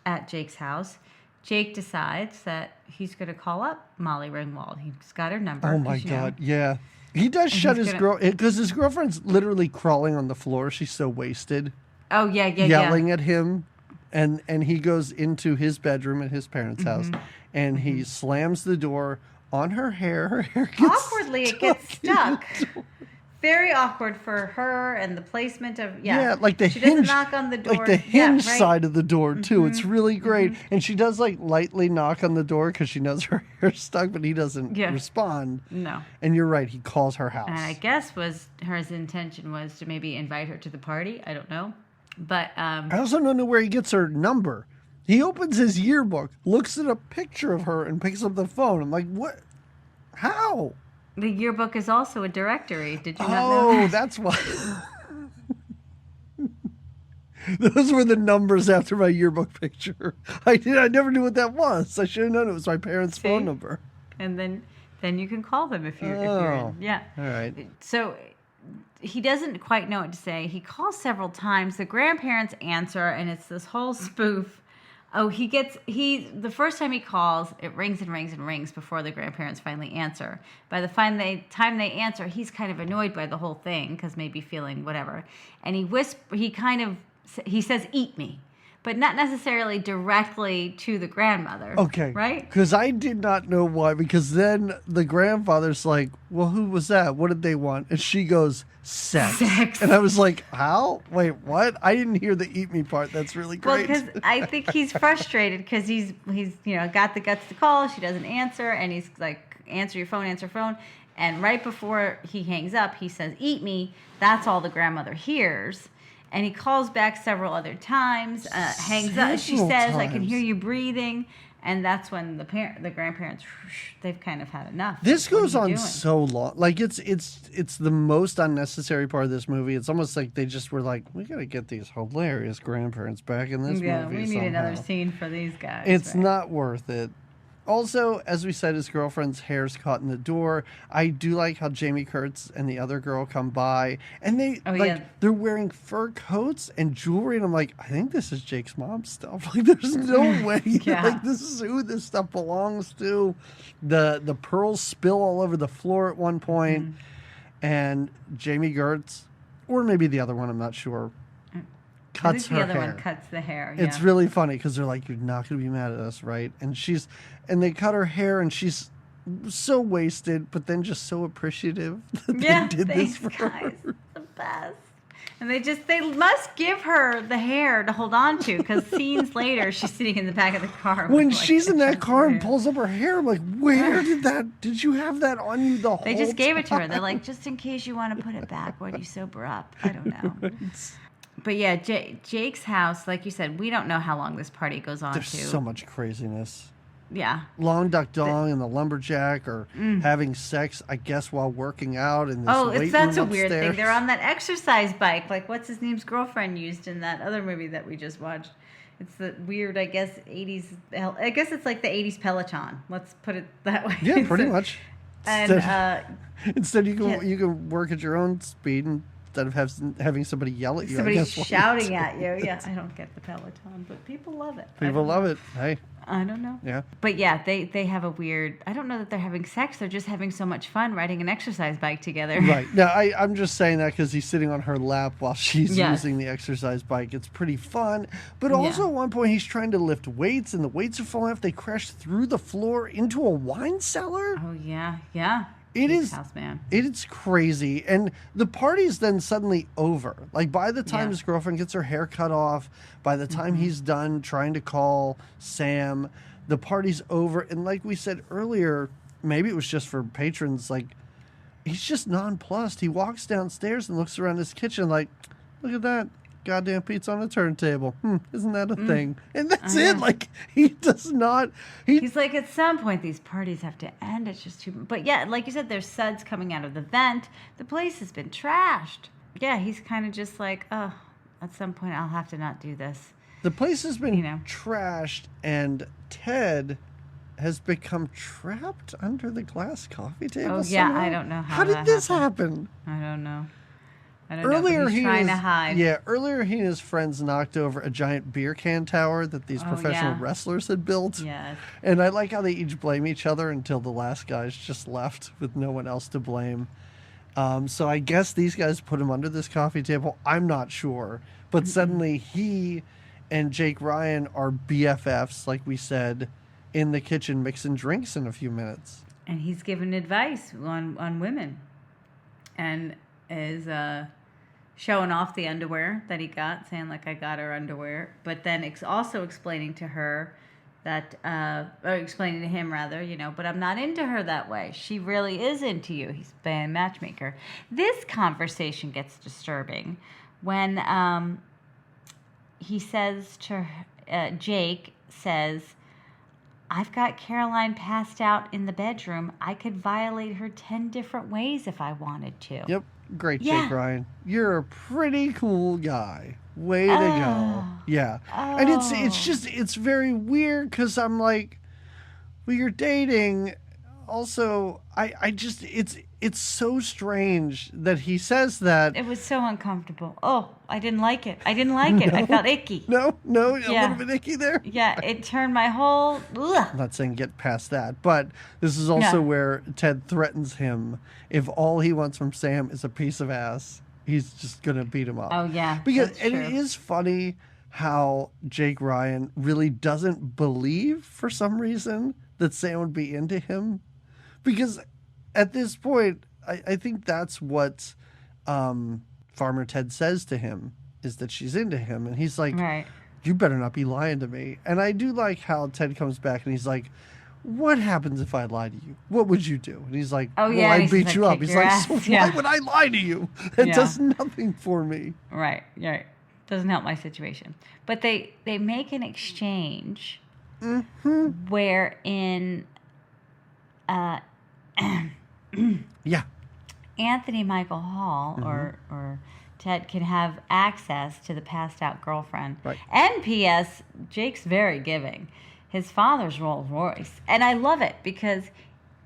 at Jake's house, Jake decides that he's going to call up Molly Ringwald. He's got her number. Oh, my 'cause, you know, God. Yeah. He does shut he's his gonna- girl... Because his girlfriend's literally crawling on the floor. She's so wasted. Oh, yeah. Yelling at him. And he goes into his bedroom at his parents' house. Mm-hmm. And he slams the door on her hair. Her hair gets Awkwardly, it gets stuck. stuck. Very awkward for her and the placement of Yeah, like the she hinge, doesn't knock on the door. like the hinge Yeah, right. side of the door too. It's really great, and she does like lightly knock on the door because she knows her hair's stuck, but he doesn't Yeah. respond. No. And you're right, he calls her house. And I guess his intention was to maybe invite her to the party. I don't know, but I also don't know where he gets her number. He opens his yearbook, looks at a picture of her, and picks up the phone. I'm like, what? How? the yearbook is also a directory. Did you not know Oh, that? that's why. Those were the numbers after my yearbook picture. I never knew what that was. I should have known it was my parents' See? phone number. And then you can call them if you're Oh. in. Yeah. All right. So he doesn't quite know what to say. He calls several times. The grandparents answer, and it's this whole spoof. Oh, the first time he calls, it rings and rings and rings before the grandparents finally answer. By the time they answer, he's kind of annoyed by the whole thing because maybe feeling whatever. And he says, "Eat me," but not necessarily directly to the grandmother. Okay. Right? Because I did not know why. Because then the grandfather's like, well, who was that? What did they want? And she goes, sex. Sex. And I was like, how? Wait, what? I didn't hear the eat me part. That's really Well, great. because I think he's frustrated because he's got the guts to call. She doesn't answer, and he's like, answer your phone, answer phone. And right before he hangs up, he says, "Eat me." That's all the grandmother hears. And he calls back several other times, hangs up. She Several says, "I can times. hear you breathing." And that's when the grandparents, they've kind of had enough. This What are goes you on doing? so long. Like it's the most unnecessary part of this movie. It's almost like they just were like, we got to get these hilarious grandparents back in this Yeah, movie we need somehow. another scene for these guys. It's right? not worth it. Also, as we said, his girlfriend's hair's caught in the door. I do like how Jamie Kurtz and the other girl come by, and they're wearing fur coats and jewelry, and I'm like, I think this is Jake's mom's stuff. Like, there's no way. Yeah. Like, this is who this stuff belongs to. The pearls spill all over the floor at one point, and Jamie Kurtz, or maybe the other one, I'm not sure, I cuts think her the other hair. one cuts the hair. It's yeah. really funny because they're like, you're not going to be mad at us, right? And they cut her hair, and she's so wasted, but then just so appreciative that Yeah, they did thanks, this for guys. her. The best. And they must give her the hair to hold on to because scenes later she's sitting in the back of the car. When with, like, she's in that car and hair. pulls up her hair, I'm like, where did you have that on you the whole They just gave it to her. time? They're like, just in case you want to put it back, why do you sober up? I don't know. But yeah, Jake's house, like you said, we don't know how long this party goes on There's to. so much craziness. Long Duck Dong and the Lumberjack are having sex, I guess, while working out in this weight that's room a weird upstairs. thing. They're on that exercise bike, like what's his name's girlfriend used in that other movie that we just watched. It's the weird, I guess, 80s. I guess it's like the 80s Peloton. Let's put it that way. Yeah, pretty much. And Instead, you can work at your own speed instead of having somebody yell at you. Somebody shouting at you. Yeah, I don't get the Peloton, but people love it. People love it. Hey. I don't know. Yeah. But yeah, they have a weird, I don't know that they're having sex. They're just having so much fun riding an exercise bike together. Right. No, I'm just saying that because he's sitting on her lap while she's using the exercise bike. It's pretty fun. But also at one point he's trying to lift weights and the weights are falling off. They crash through the floor into a wine cellar. Oh, yeah. Yeah. It is Houseman. It is crazy. And the party's then suddenly over. Like by the time his girlfriend gets her hair cut off, by the time he's done trying to call Sam, the party's over. And like we said earlier, maybe it was just for patrons, like he's just nonplussed. He walks downstairs and looks around his kitchen like, look at that. Goddamn pizza on a turntable. Isn't that a thing? And that's it. Like, he does not... He's like, at some point, these parties have to end. It's just too... But yeah, like you said, there's suds coming out of the vent. The place has been trashed. Yeah, he's kind of just like, oh, at some point, I'll have to not do this. The place has been trashed, and Ted has become trapped under the glass coffee table somehow. I don't know how did this happen? I don't know. Earlier, he's trying to hide. Yeah, earlier he and his friends knocked over a giant beer can tower that these professional wrestlers had built. Yes. And I like how they each blame each other until the last guy's just left with no one else to blame. So I guess these guys put him under this coffee table. I'm not sure. But suddenly he and Jake Ryan are BFFs, like we said, in the kitchen mixing drinks in a few minutes. And he's giving advice on women. And is showing off the underwear that he got, saying like, I got her underwear, but then also explaining to her that, or explaining to him rather, but I'm not into her that way. She really is into you. He's been a matchmaker. This conversation gets disturbing when he says to Jake says, I've got Caroline passed out in the bedroom. I could violate her 10 different ways if I wanted to. Yep. Great, Jake Ryan. You're a pretty cool guy. Way to go. Yeah. Oh. And it's very weird because I'm like, well, you're dating. Also, it's so strange that he says that. It was so uncomfortable. Oh, I didn't like it. I felt icky. No, a little bit icky there. Yeah, it turned my whole... Ugh. I'm not saying get past that, but this is also where Ted threatens him. If all he wants from Sam is a piece of ass, he's just going to beat him up. Oh, yeah. It is funny how Jake Ryan really doesn't believe, for some reason, that Sam would be into him. Because at this point, I think that's what Farmer Ted says to him, is that she's into him. And he's like, you better not be lying to me. And I do like how Ted comes back and he's like, what happens if I lie to you? What would you do? And he's like, I'd beat you up. He's like, so why would I lie to you? It does nothing for me. Right. Doesn't help my situation. But they make an exchange wherein... Anthony Michael Hall or Ted can have access to the passed out girlfriend. Right. And P.S. Jake's very giving. His father's Rolls Royce. And I love it because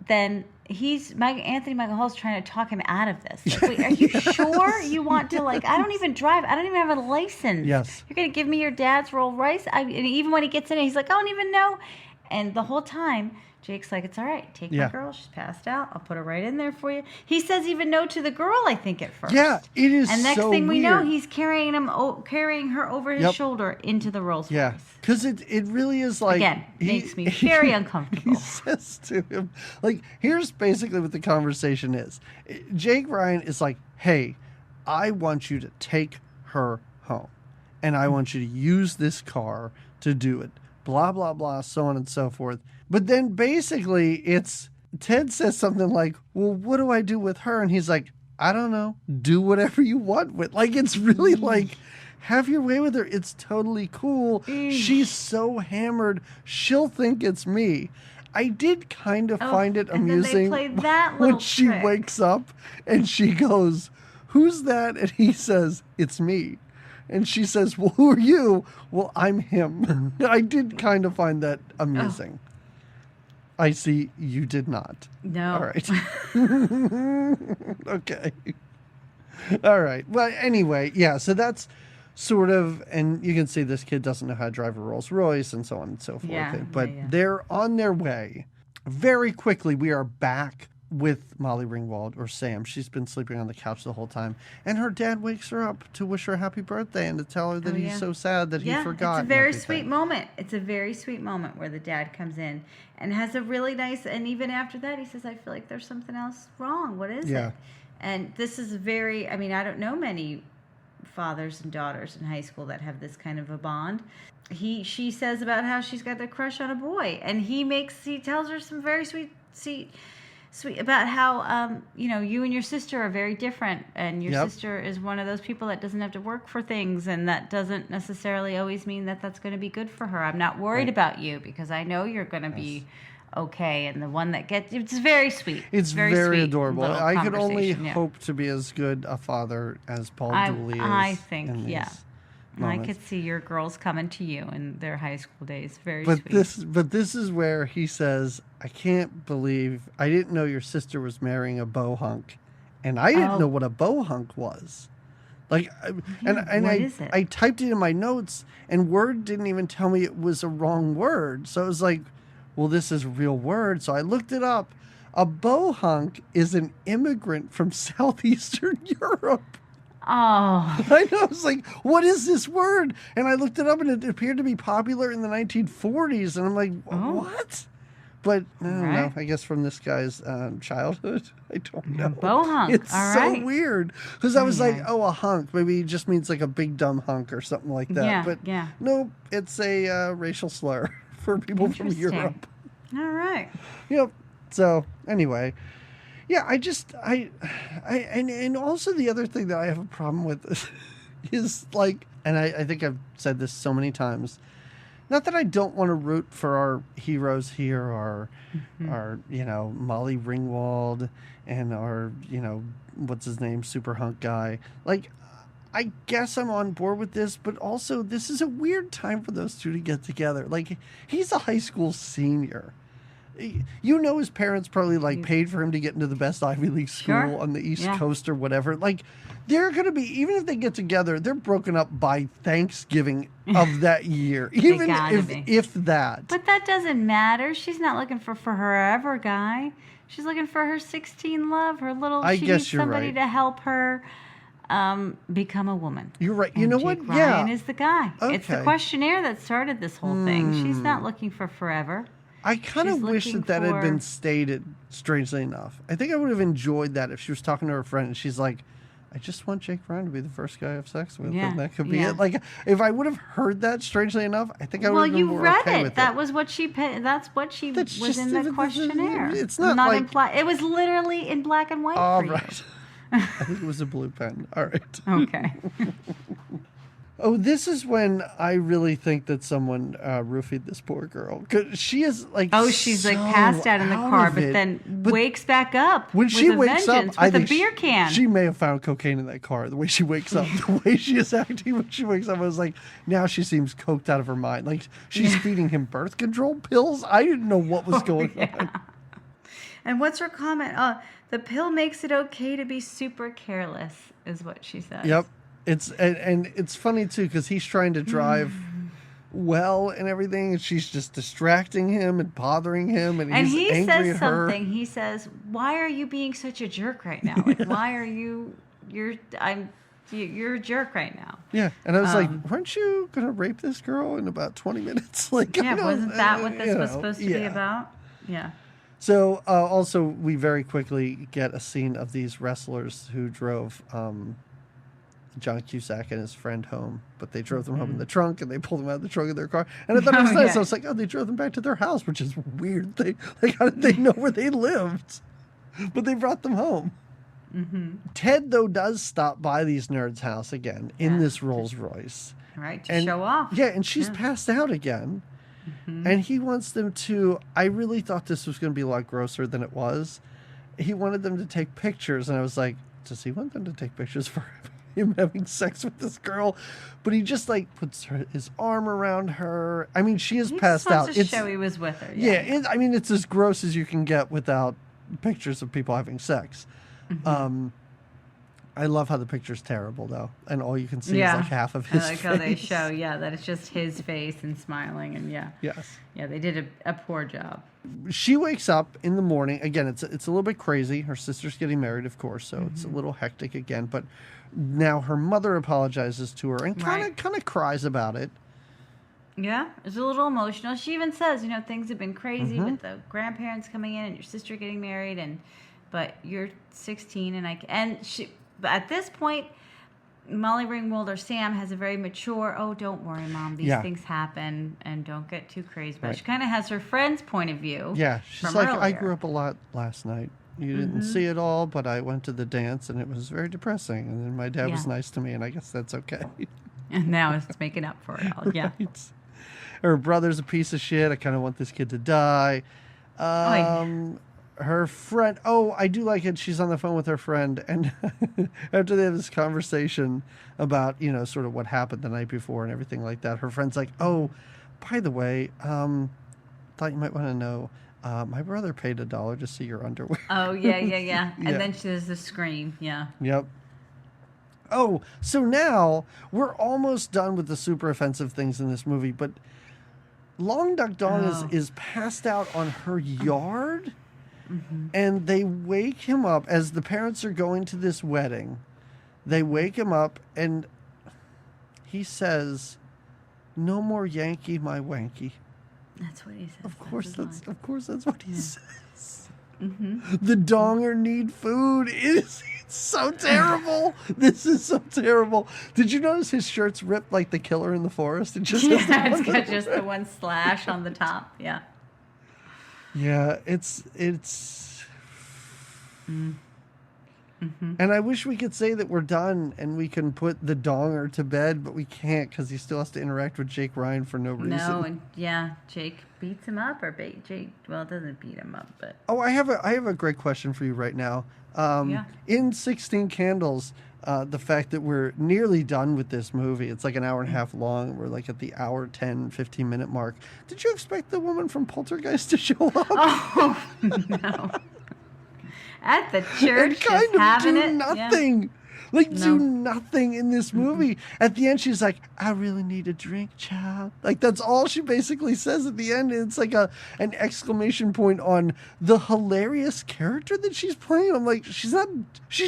then Anthony Michael Hall's trying to talk him out of this. Like, wait, are you sure you want to, I don't even drive. I don't even have a license. Yes. You're going to give me your dad's Rolls Royce? And even when he gets in it, he's like, I don't even know. And the whole time, Jake's like, it's all right. Take my girl. She's passed out. I'll put her right in there for you. He says even no to the girl, I think, at first. Yeah, it is so And next thing we weird. know, he's carrying her over his shoulder into the Rolls Royce. Yeah, because it really is like... Again, makes me very uncomfortable. He says to him, here's basically what the conversation is. Jake Ryan is like, hey, I want you to take her home. And I want you to use this car to do it. Blah, blah, blah, so on and so forth. But then basically it's Ted says something like, well, what do I do with her? And he's like, I don't know. Do whatever you want with. It's really have your way with her. It's totally cool. She's so hammered, she'll think it's me. I did kind of find it amusing when she wakes up and she goes, who's that? And he says, it's me. And she says, well, who are you? Well, I'm him. I did kind of find that amusing. I see you did not. No. All right. Okay. All right. Well, anyway, yeah, so that's sort of, and you can see this kid doesn't know how to drive a Rolls Royce and so on and so forth. But they're on their way. Very quickly, we are back with Molly Ringwald, or Sam. She's been sleeping on the couch the whole time. And her dad wakes her up to wish her a happy birthday and to tell her that he's so sad that he forgot. It's a very sweet moment. It's a very sweet moment where the dad comes in and has a really nice, and even after that, he says, I feel like there's something else wrong. What is it? And this is very, I mean, I don't know many fathers and daughters in high school that have this kind of a bond. She says about how she's got a crush on a boy, and he tells her some very sweet about how you and your sister are very different, and your sister is one of those people that doesn't have to work for things, and that doesn't necessarily always mean that that's going to be good for her. I'm not worried about you because I know you're going to be okay. And the one that it's very sweet. It's very adorable. I could only hope to be as good a father as Paul Dooley is. I think, moments. I could see your girls coming to you in their high school days. Very sweet. But this is where he says, I can't believe, I didn't know your sister was marrying a bohunk. And I didn't know what a bohunk was. Like, I typed it in my notes, and Word didn't even tell me it was a wrong word. So it was like, well, this is a real word. So I looked it up. A bohunk is an immigrant from Southeastern Europe. Oh. I know. I was like, what is this word? And I looked it up, and it appeared to be popular in the 1940s. And I'm like, what? But I don't know. I guess from this guy's childhood. I don't know. Bohunk. It's so weird. Because I was like, a hunk. Maybe it just means like a big dumb hunk or something like that. But nope, it's a racial slur for people from Europe. All right. Yep. So anyway. Yeah, and also the other thing that I have a problem with is like, and I think I've said this so many times, not that I don't want to root for our heroes here, our Molly Ringwald and our, what's his name, super hunk guy. Like, I guess I'm on board with this, but also this is a weird time for those two to get together. Like, he's a high school senior. His parents probably paid for him to get into the best Ivy League school on the East Coast or whatever. Like, they're going to be, even if they get together, they're broken up by Thanksgiving of that year. Even if that. But that doesn't matter. She's not looking for her ever guy. She's looking for her 16 love, her little, she needs somebody to help her become a woman. You're right. And you know Jake what? Ryan is the guy. Okay. It's the questionnaire that started this whole thing. She's not looking for forever. I kind of wish that had been stated, strangely enough. I think I would have enjoyed that if she was talking to her friend and she's like, I just want Jake Ryan to be the first guy I have sex with. And that could be it. Like, if I would have heard that, strangely enough, I think I would have been more okay with it. That was what she that's what she was in the questionnaire. It's not implied. It was literally in black and white for right. I think it was a blue pen. All right. Okay. Oh, this is when I really think that someone roofied this poor girl. 'Cause she is like, she's like passed out in the car, but then wakes back up. When she wakes up, with a beer can. She may have found cocaine in that car. The way she wakes up, the way she is acting when she wakes up, I was like, now she seems coked out of her mind. Like, she's feeding him birth control pills. I didn't know what was going on. And what's her comment? The pill makes it okay to be super careless, is what she says. Yep. And it's funny too because he's trying to drive well and everything, and she's just distracting him and bothering him, and he's angry says at her. Something. He says, "Why are you being such a jerk right now? Like, why are you're a jerk right now?" Yeah, and I was like, "Weren't you gonna rape this girl in about 20 minutes?" Like, wasn't that what this was supposed to be about? Yeah. So also, we very quickly get a scene of these wrestlers who drove John Cusack and his friend home, but they drove them home in the trunk, and they pulled them out of the trunk of their car. And I thought it was nice. I was like, they drove them back to their house, which is weird. How did they know where they lived? But they brought them home. Ted, though, does stop by these nerds' house again in this Rolls Royce. Right, to show off. Yeah, and she's passed out again. And he wants them to... I really thought this was going to be a lot grosser than it was. He wanted them to take pictures, and I was like, does he want them to take pictures for him having sex with this girl? But he just, like, puts his arm around her. I mean, she is passed out. He just wants to show he was with her. Yeah, I mean, it's as gross as you can get without pictures of people having sex. I love how the picture's terrible, though, and all you can see is like half of his face. I like how they show, that it's just his face and smiling, and Yes. Yeah, they did a poor job. She wakes up in the morning. Again, it's a little bit crazy. Her sister's getting married, of course, so it's a little hectic again. But now her mother apologizes to her and kind of cries about it. Yeah, it's a little emotional. She even says, things have been crazy with the grandparents coming in and your sister getting married, but you're 16 but at this point, Molly Ringwald, or Sam, has a very mature, don't worry, Mom, these things happen, and don't get too crazy. But she kind of has her friend's point of view. Yeah, she's like, earlier. I grew up a lot last night. You didn't see it all, but I went to the dance, and it was very depressing. And then my dad was nice to me, and I guess that's okay. And now it's making up for it all, yeah. Her brother's a piece of shit. I kind of want this kid to die. Her friend, I do like it. She's on the phone with her friend, and after they have this conversation about, sort of what happened the night before and everything like that, her friend's like, by the way, thought you might want to know, my brother paid $1 to see your underwear. Oh, yeah. And then she does the scream, Yep. Oh, so now we're almost done with the super offensive things in this movie, but Long Duck Dong is passed out on her yard. And they wake him up as the parents are going to this wedding. They wake him up and he says, "No more Yankee, my wanky." That's what he says. Of course that's what he says. The donger need food. It's so terrible. This is so terrible. Did you notice his shirt's ripped like the killer in the forest? It just it's got just the one slash on the top. Yeah. Yeah, it's and I wish we could say that we're done and we can put the donger to bed, but we can't because he still has to interact with Jake Ryan for no reason. No, and Jake beats him up, or Jake, well, it doesn't beat him up, but... I have a great question for you right now. In 16 Candles, the fact that we're nearly done with this movie, it's like an hour and a half long, we're like at the hour 10, 15-minute mark. Did you expect the woman from Poltergeist to show up? Oh, no. At the church, kind of having do it. nothing. Yeah. Like, do nothing in this movie. At the end, she's like, "I really need a drink, child." Like, that's all she basically says at the end. And it's like an exclamation point on the hilarious character that she's playing. I'm like, she's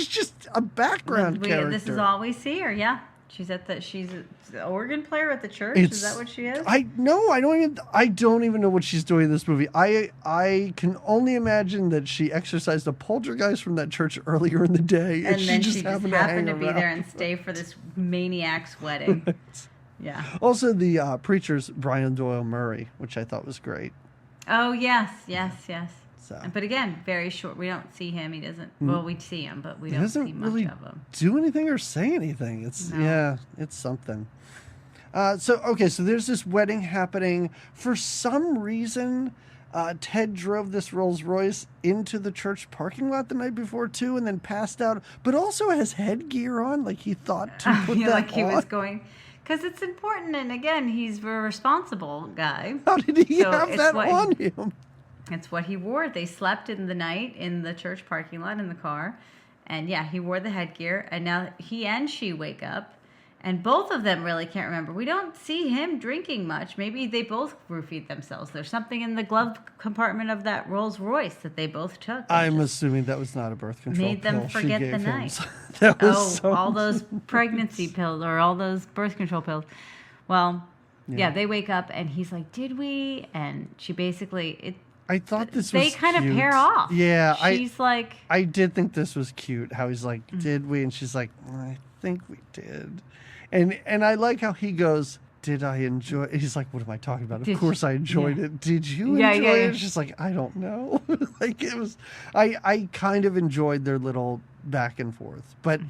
just a background character. This is all we see her, She's an organ player at the church. Is that what she is? I don't even know what she's doing in this movie. I can only imagine that she exorcised a poltergeist from that church earlier in the day, and then she just happened to be around. there and stay for this maniac's wedding. Right. Yeah. Also, the preacher's Brian Doyle Murray, which I thought was great. Oh yes. So. But again, very short. We don't see him. He doesn't. Well, we see him, but we don't see much really of him. Do anything or say anything. It's it's something. So there's this wedding happening. For some reason, Ted drove this Rolls Royce into the church parking lot the night before too, and then passed out. But also has headgear on, like he thought to put that like he on. was going. Because it's important, and again, he's a responsible guy. How did he have that on him? It's what he wore. They slept in the night in the church parking lot in the car. And he wore the headgear. And now he and she wake up. And both of them really can't remember. We don't see him drinking much. Maybe they both roofied themselves. There's something in the glove compartment of that Rolls Royce that they both took. I'm assuming that was not a birth control made pill. Made them forget the night. That was all those pregnancy pills or all those birth control pills. Well, they wake up and he's like, "Did we?" And she basically... I thought this was They kind cute. of pair off. Yeah. She's like... I did think this was cute, how he's like, "Did we?" And she's like, "I think we did." And I like how he goes, "Did I enjoy it?" He's like, "What am I talking about? Of course I enjoyed it. Did you enjoy it?" She's like, "I don't know." Like, it was... I kind of enjoyed their little back and forth. But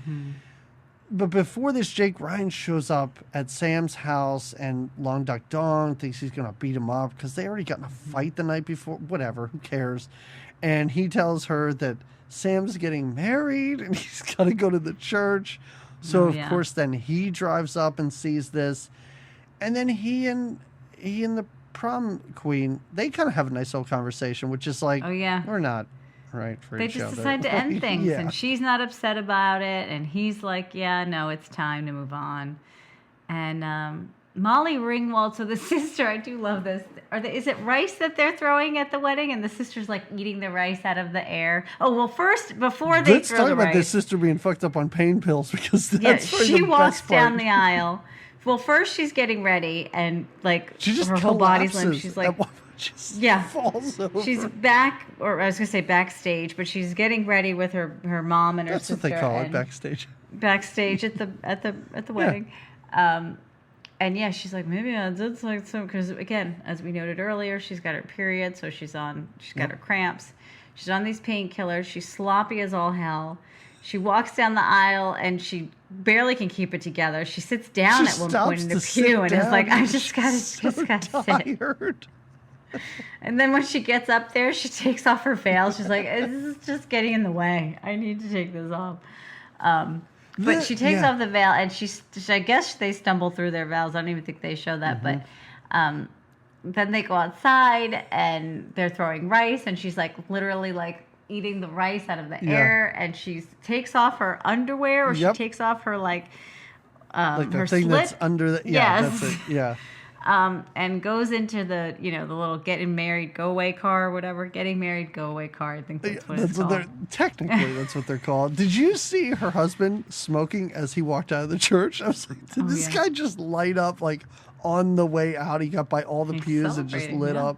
before this, Jake Ryan shows up at Sam's house, and Long Duck Dong thinks he's going to beat him up because they already got in a fight the night before. Whatever, who cares? And he tells her that Sam's getting married and he's got to go to the church. So, of course, then he drives up and sees this. And then he and the prom queen, they kind of have a nice little conversation, which is like, we're not right for each other. They just decide to end things, and she's not upset about it, and he's like, yeah, no, it's time to move on. And Molly Ringwald, so the sister, I do love this. Is it rice that they're throwing at the wedding, and the sister's like eating the rice out of the air? Oh, well, first, before they Let's throw talk the about rice, this sister being fucked up on pain pills, because that's she the walks best down part. the aisle. Well, first she's getting ready, and like She just her whole body's limp. collapses She's like, at one point. Just yeah, falls over. she's back, or I was gonna say backstage, but she's getting ready with her mom and her That's sister. what they call it, and backstage. at the wedding. And yeah, she's like, maybe I did like some, because again, as we noted earlier, she's got her period, so she's got her cramps. She's on these painkillers. She's sloppy as all hell. She walks down the aisle and she barely can keep it together. She sits down at one point in the pew and is like, I just gotta sit. And then when she gets up there, she takes off her veil. She's like, this is just getting in the way. I need to take this off. But she takes off the veil, and I guess they stumble through their veils. I don't even think they show that. But then they go outside, and they're throwing rice, and she's like literally like eating the rice out of the air, and she takes off her underwear, or she takes off her like the her thing slit. that's under the Yes. that's it. Yeah. And goes into the the little getting married go away car or whatever. Getting married go away car. I think that's what it's called. Technically, that's what they're called. Did you see her husband smoking as he walked out of the church? I was like, did this guy just light up like on the way out? He got by all the pews and just lit up.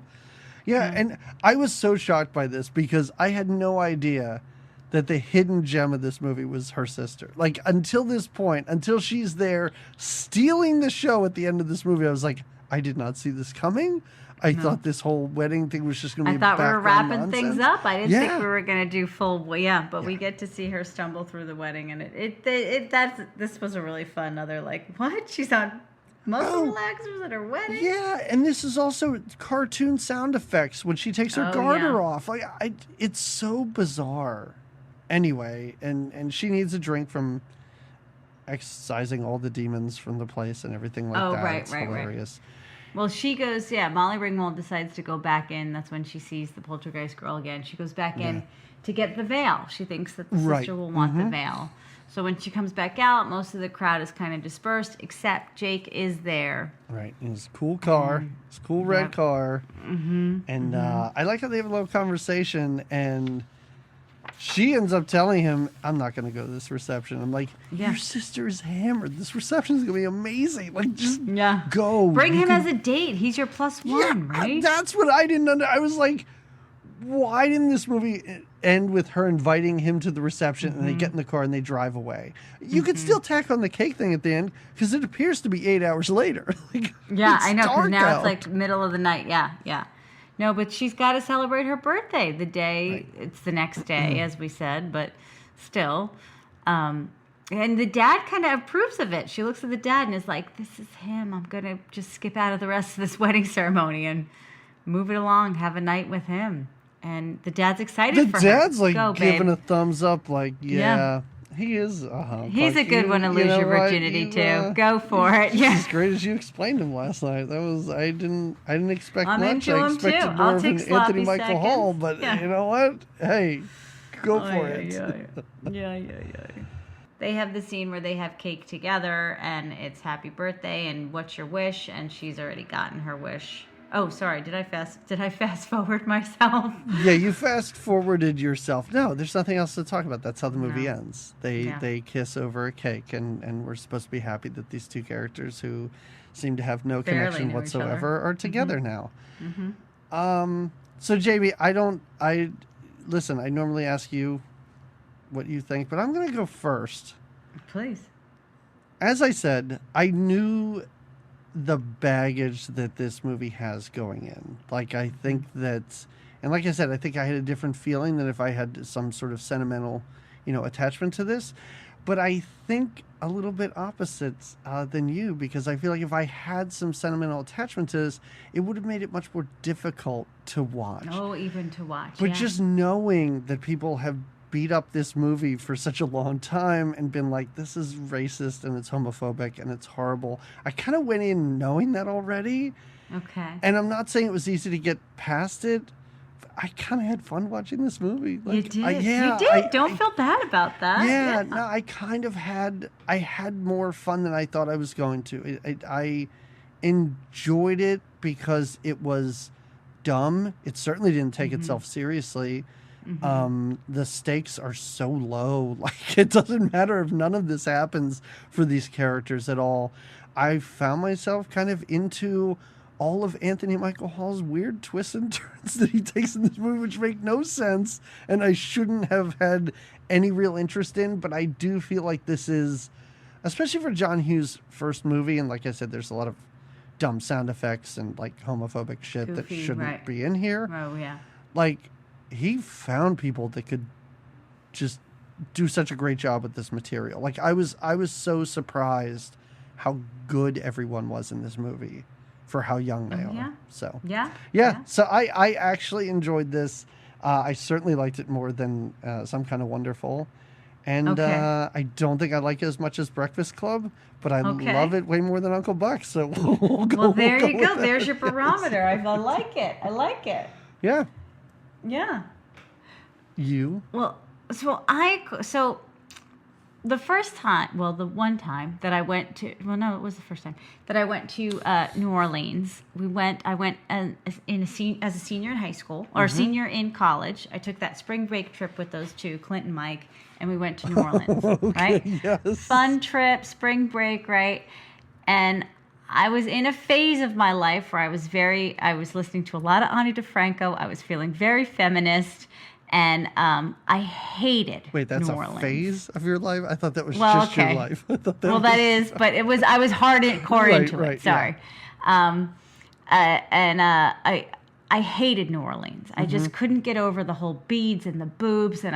Yeah, and I was so shocked by this because I had no idea that the hidden gem of this movie was her sister. Like, until this point, until she's there stealing the show at the end of this movie, I was like, I did not see this coming. I thought this whole wedding thing was just going to be I thought we were wrapping nonsense. things up. I didn't think we were going to do full. But we get to see her stumble through the wedding, and this was a really fun. Other like, what? She's on muscle relaxers at her wedding. Yeah, and this is also cartoon sound effects when she takes her garter off. Like, it's so bizarre. Anyway, and she needs a drink from exorcising all the demons from the place and everything like that. Right, it's hilarious. Well, she goes, Molly Ringwald decides to go back in. That's when she sees the poltergeist girl again. She goes back in to get the veil. She thinks that the sister will want the veil. So when she comes back out, most of the crowd is kind of dispersed, except Jake is there. Right, in his cool car, his cool red car. And I like how they have a little conversation, and she ends up telling him, I'm not going to go to this reception. I'm like, your sister is hammered. This reception is going to be amazing. Like, just go. Bring him as a date. He's your +1, right? That's what I didn't understand. I was like, why didn't this movie end with her inviting him to the reception and they get in the car and they drive away? You could still tack on the cake thing at the end because it appears to be 8 hours later. Like, I know, because now out. it's like middle of the night. Yeah. No, but she's got to celebrate her birthday the day. It's the next day, as we said, but still. And the dad kind of approves of it. She looks at the dad and is like, this is him. I'm going to just skip out of the rest of this wedding ceremony and move it along, have a night with him. And the dad's excited for her. The dad's like Go, giving babe. a thumbs up, like, he is a hunk. He's like, a good one to lose your virginity to. Go for it. He's as great as you explained him last night. That was I didn't expect I'm much. into I him expected too. more I'll of take an sloppy Anthony Michael seconds. Hall, but you know what? Hey, go for it. Yeah. They have the scene where they have cake together, and it's happy birthday, and what's your wish? And she's already gotten her wish. Oh, sorry. Did I fast forward myself? Yeah, you fast forwarded yourself. No, there's nothing else to talk about. That's how the movie ends. They kiss over a cake, and we're supposed to be happy that these two characters who seem to have no connection whatsoever are together now. So JB, listen, I normally ask you what you think, but I'm going to go first. Please. As I said, I knew the baggage that this movie has going in. Like, I think that, and like I said, I think I had a different feeling than if I had some sort of sentimental attachment to this. But I think a little bit opposites than you, because I feel like if I had some sentimental attachment to this, it would have made it much more difficult to watch. Oh, even to watch. But yeah. just knowing that people have beat up this movie for such a long time and been like, this is racist and it's homophobic and it's horrible. I kind of went in knowing that already. Okay. And I'm not saying it was easy to get past it. I kind of had fun watching this movie. You did. You Yeah, did. Don't feel bad about that. Yeah, no, I kind of had more fun than I thought I was going to. I enjoyed it because it was dumb. It certainly didn't take itself seriously. The stakes are so low. Like, it doesn't matter if none of this happens for these characters at all. I found myself kind of into all of Anthony Michael Hall's weird twists and turns that he takes in this movie, which make no sense, and I shouldn't have had any real interest in. But I do feel like this is, especially for John Hughes' first movie, and like I said, there's a lot of dumb sound effects and like homophobic shit Goofy, that shouldn't right. be in here. Oh, yeah. Like, he found people that could just do such a great job with this material. Like, I was so surprised how good everyone was in this movie for how young they are. Yeah. So Yeah. So I actually enjoyed this. I certainly liked it more than Some Kind of Wonderful. And Okay. I don't think I like it as much as Breakfast Club, but I Okay. love it way more than Uncle Buck. So we'll go. Well, there you with go. that. There's your barometer. I like it. I like it. Yeah. Yeah. You. Well, so the first time, well, the one time that I went to, well, no, it was the first time that I went to New Orleans. I went as a senior in high school, or senior in college. I took that spring break trip with those two, Clint and Mike, and we went to New Orleans, right? Yes. Fun trip, spring break, right? And I was in a phase of my life where I was listening to a lot of Ani DeFranco. I was feeling very feminist. And I hated Wait, that's New a Orleans. phase of your life? I thought that was Well, just your okay. life. I thought Well, was... that is, but I was hardcore Right, into right, it. Sorry. I hated New Orleans. I just couldn't get over the whole beads and the boobs, and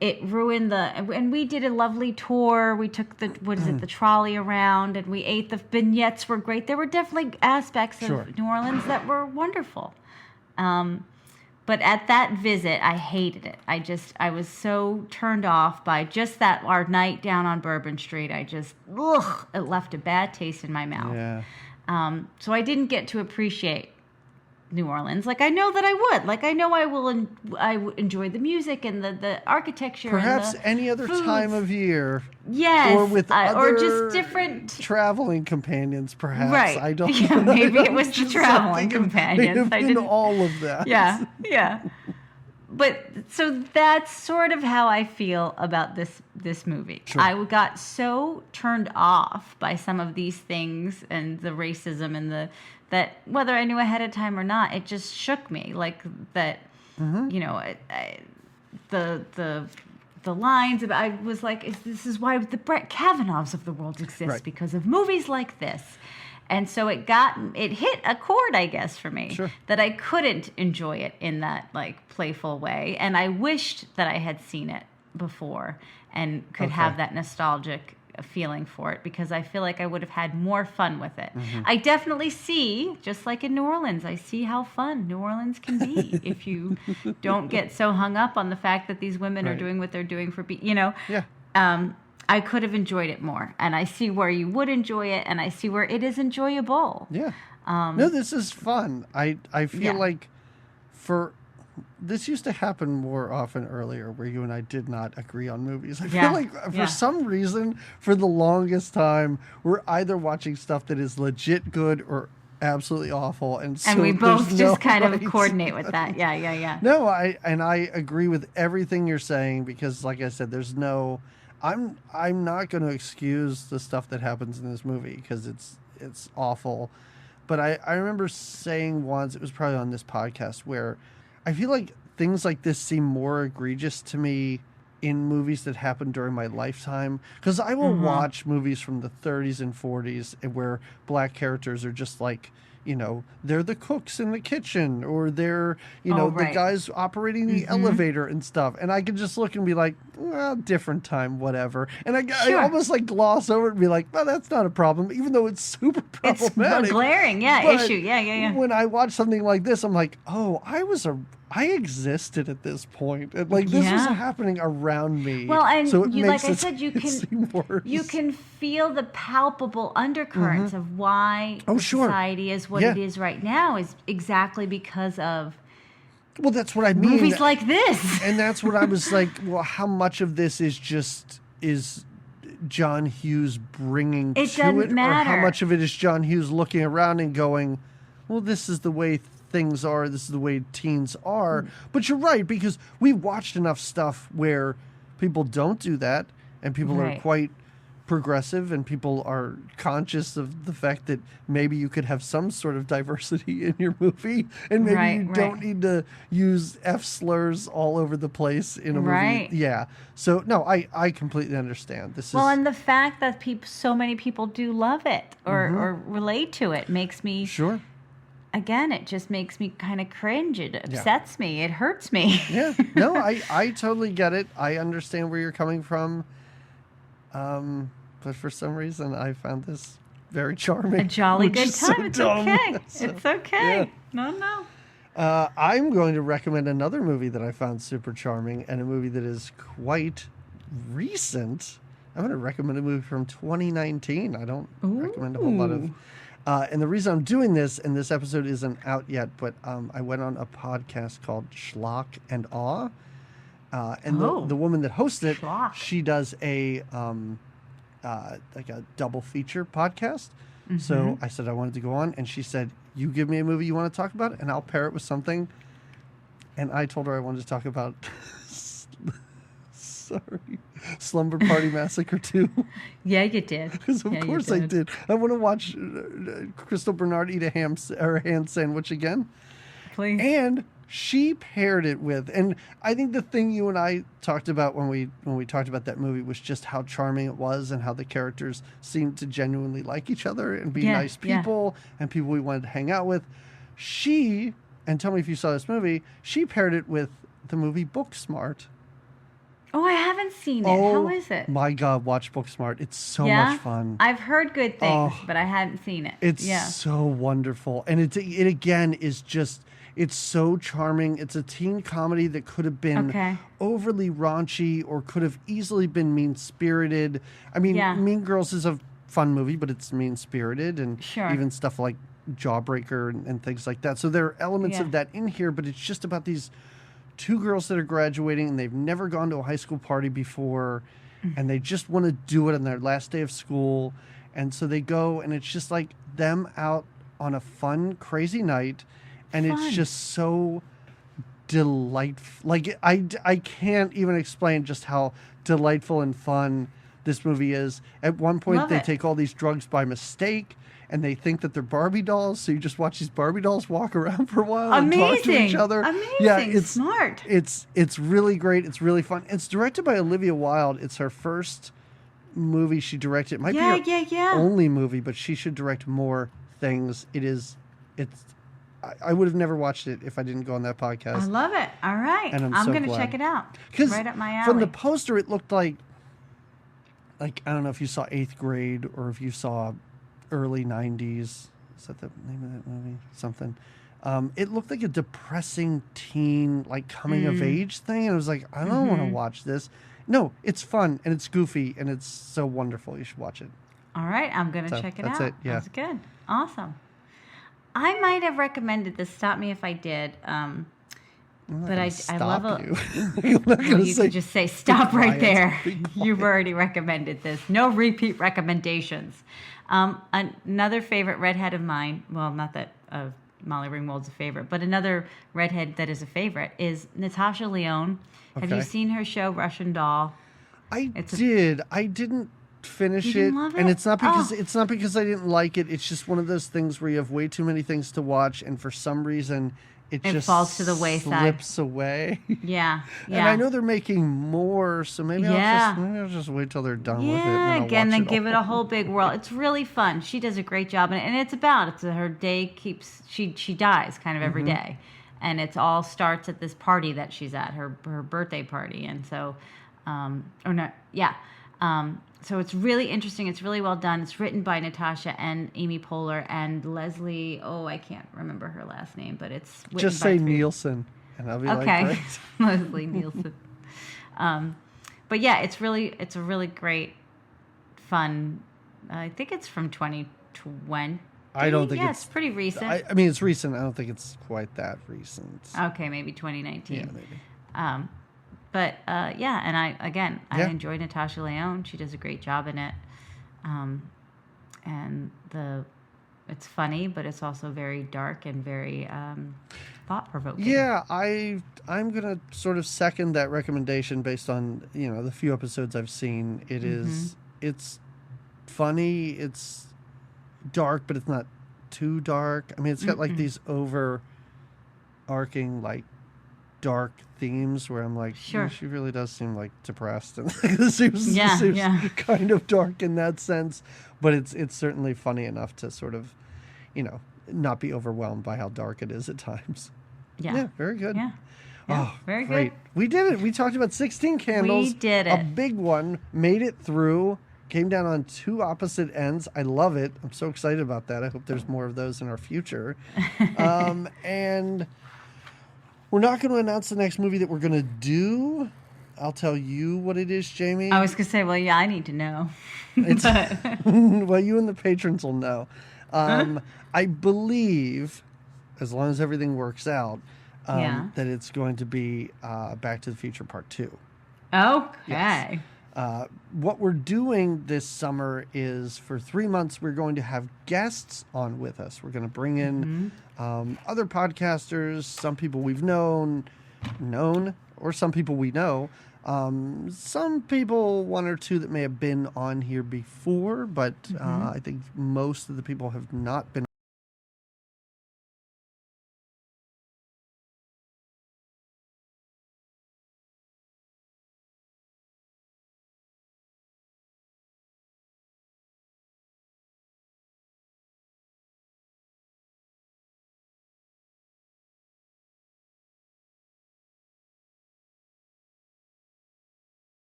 it ruined and we did a lovely tour. We took the trolley around, and we ate. The vignettes were great. There were definitely aspects of New Orleans that were wonderful. But at that visit, I hated it. I was so turned off by just our night down on Bourbon Street. It left a bad taste in my mouth. Yeah. So I didn't get to appreciate New Orleans like I know that I would. Like, I know I will. I enjoy the music and the architecture. Perhaps and the any other foods. time of year. Yes, Or with or just different. traveling companions, perhaps. Right. I don't Yeah, know. maybe it was the Just traveling something companions. I in didn't. all of that. Yeah. But so that's sort of how I feel about this movie. Sure. I got so turned off by some of these things and the racism and that whether I knew ahead of time or not, it just shook me. Like that, the lines about, I was like, this is why the Brett Kavanaughs of the world exist, Right. because of movies like this. And so it hit a chord, I guess, for me, Sure. that I couldn't enjoy it in that like playful way. And I wished that I had seen it before and could have that nostalgic feeling for it, because I feel like I would have had more fun with it. I definitely see, just like in New Orleans, I see how fun New Orleans can be if you don't get so hung up on the fact that these women are Right. doing what they're doing for, Yeah. I could have enjoyed it more, and I see where you would enjoy it, and I see where it is enjoyable. Yeah. No, this is fun. I feel Yeah. like this used to happen more often earlier, where you and I did not agree on movies. I Yeah. feel like Yeah. for some reason, for the longest time, we're either watching stuff that is legit good or absolutely awful, and so And we both there's just no kind of right- coordinate with that. Yeah. No, I agree with everything you're saying, because, like I said, there's no. I'm not going to excuse the stuff that happens in this movie because it's awful. But I remember saying once, it was probably on this podcast, where I feel like things like this seem more egregious to me in movies that happened during my lifetime. Because I will watch movies from the 30s and 40s where black characters are just like, they're the cooks in the kitchen, or they're, the right. guys operating the elevator and stuff. And I can just look and be like, well, different time, whatever. And I almost like gloss over it and be like, well, that's not a problem, even though it's super problematic. It's a glaring, issue. Yeah. When I watch something like this, I'm like, oh, I existed at this point. And, like, this was happening around me. Well, and so like I said, you can feel the palpable undercurrents of why society is what it is right now is exactly because of well, that's what I mean. Movies like this. And that's what I was like, well, how much of this is John Hughes bringing to it? Doesn't matter. Or how much of it is John Hughes looking around and going, well, this is the way things are, this is the way teens are. But you're right, because we watched enough stuff where people don't do that, and people are quite progressive, and people are conscious of the fact that maybe you could have some sort of diversity in your movie, and maybe you don't need to use F slurs all over the place in a movie. Yeah. So no, I completely understand. And the fact that so many people do love it or relate to it makes me Again, it just makes me kind of cringe. It upsets me. It hurts me. Yeah. No, I totally get it. I understand where you're coming from. But for some reason, I found this very charming. A jolly good time. It's okay. So, it's okay. Yeah. No. I'm going to recommend another movie that I found super charming, and a movie that is quite recent. I'm going to recommend a movie from 2019. I don't recommend a whole lot of... and the reason I'm doing this, and this episode isn't out yet, but I went on a podcast called Schlock and Awe. And the woman that hosts it, she does a like a double feature podcast. Mm-hmm. So I said I wanted to go on, and she said, you give me a movie you want to talk about, and I'll pair it with something. And I told her I wanted to talk about Slumber Party Massacre 2. Yeah, you did. Because of course I did. I want to watch Crystal Bernard eat a ham sandwich again. Please. And she paired it with, and I think the thing you and I talked about when we talked about that movie was just how charming it was, and how the characters seemed to genuinely like each other and be nice people and people we wanted to hang out with. She, and tell me if you saw this movie, she paired it with the movie Booksmart. Oh, I haven't seen it. How is it? My God, watch Booksmart. It's so much fun. I've heard good things, but I hadn't seen it. It's so wonderful. And it again is just, it's so charming. It's a teen comedy that could have been overly raunchy or could have easily been mean-spirited. I mean, Mean Girls is a fun movie, but it's mean-spirited, and even stuff like Jawbreaker and things like that. So there are elements of that in here, but it's just about these two girls that are graduating, and they've never gone to a high school party before, and they just want to do it on their last day of school. And so they go, and it's just like them out on a fun, crazy night, and it's just so delightful. Like, I can't even explain just how delightful and fun this movie is. At one point, they take all these drugs by mistake, and they think that they're Barbie dolls, so you just watch these Barbie dolls walk around for a while and talk to each other. Amazing. Yeah, it's smart. It's really great. It's really fun. It's directed by Olivia Wilde. It's her first movie she directed. It might be her only movie, but she should direct more things. I would have never watched it if I didn't go on that podcast. I love it. All right. And I'm going to check it out. Right up my alley. From the poster, it looked like, I don't know if you saw 8th Grade or if you saw early 90s. Is that the name of that movie? Something. It looked like a depressing teen, like coming of age thing. And I was like, I don't want to watch this. No, it's fun and it's goofy and it's so wonderful. You should watch it. All right. I'm going to check it out. That's it. Yeah. That's good. Awesome. I might have recommended this. Stop me if I did. But I love it. You could just say stop right there. You've already recommended this. No repeat recommendations. Another favorite redhead of mine, well, not that Molly Ringwald's a favorite, but another redhead that is a favorite is Natasha Lyonne. Have you seen her show Russian Doll? I did. I didn't finish You it, didn't love and it? it's not because Oh. it's not because I didn't like it. It's just one of those things where you have way too many things to watch, and for some reason, it just falls to the wayside. slips away. Yeah. And I know they're making more, so maybe I'll just wait till they're done with it. And then I'll Again, watch then it give all. it a whole big whirl. It's really fun. She does a great job, and it's her day keeps she dies kind of every day, and it's all starts at this party that she's at, her birthday party, and so, or not, yeah. So it's really interesting. It's really well done. It's written by Natasha and Amy Poehler and Leslie. Oh, I can't remember her last name, but it's written Just by say three- Nielsen, and I'll be like, Okay, great. Leslie Nielsen. But yeah, it's a really great, fun. I think it's from 2020. I don't think it's pretty recent. I mean, it's recent. I don't think it's quite that recent. Okay, maybe 2019. Yeah, maybe. But yeah, and I Yeah. enjoy Natasha Lyonne. She does a great job in it, and it's funny, but it's also very dark and very thought provoking. Yeah, I'm gonna sort of second that recommendation based on the few episodes I've seen. It's funny. It's dark, but it's not too dark. I mean, it's got like these overarching like dark themes where I'm like, Sure. she really does seem like depressed, and this seems Yeah. kind of dark in that sense. But it's certainly funny enough to sort of, not be overwhelmed by how dark it is at times. Yeah. Very good. Yeah. Oh, very great. good. We did it. We talked about 16 candles. We did A it. big one. Made it through. Came down on two opposite ends. I love it. I'm so excited about that. I hope there's more of those in our future. And we're not going to announce the next movie that we're going to do. I'll tell you what it is, Jamie. I was gonna say, well, yeah, I need to know. It's, well, you and the patrons will know. I believe, as long as everything works out, that it's going to be Back to the Future Part 2. Okay. Yes. What we're doing this summer is for 3 months, we're going to have guests on with us. We're going to bring in other podcasters, some people we've known, or some people we know. Some people, one or two that may have been on here before, but I think most of the people have not been.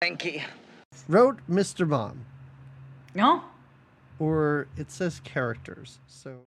Frankie. Wrote Mr. Mom, No. or it says characters. So.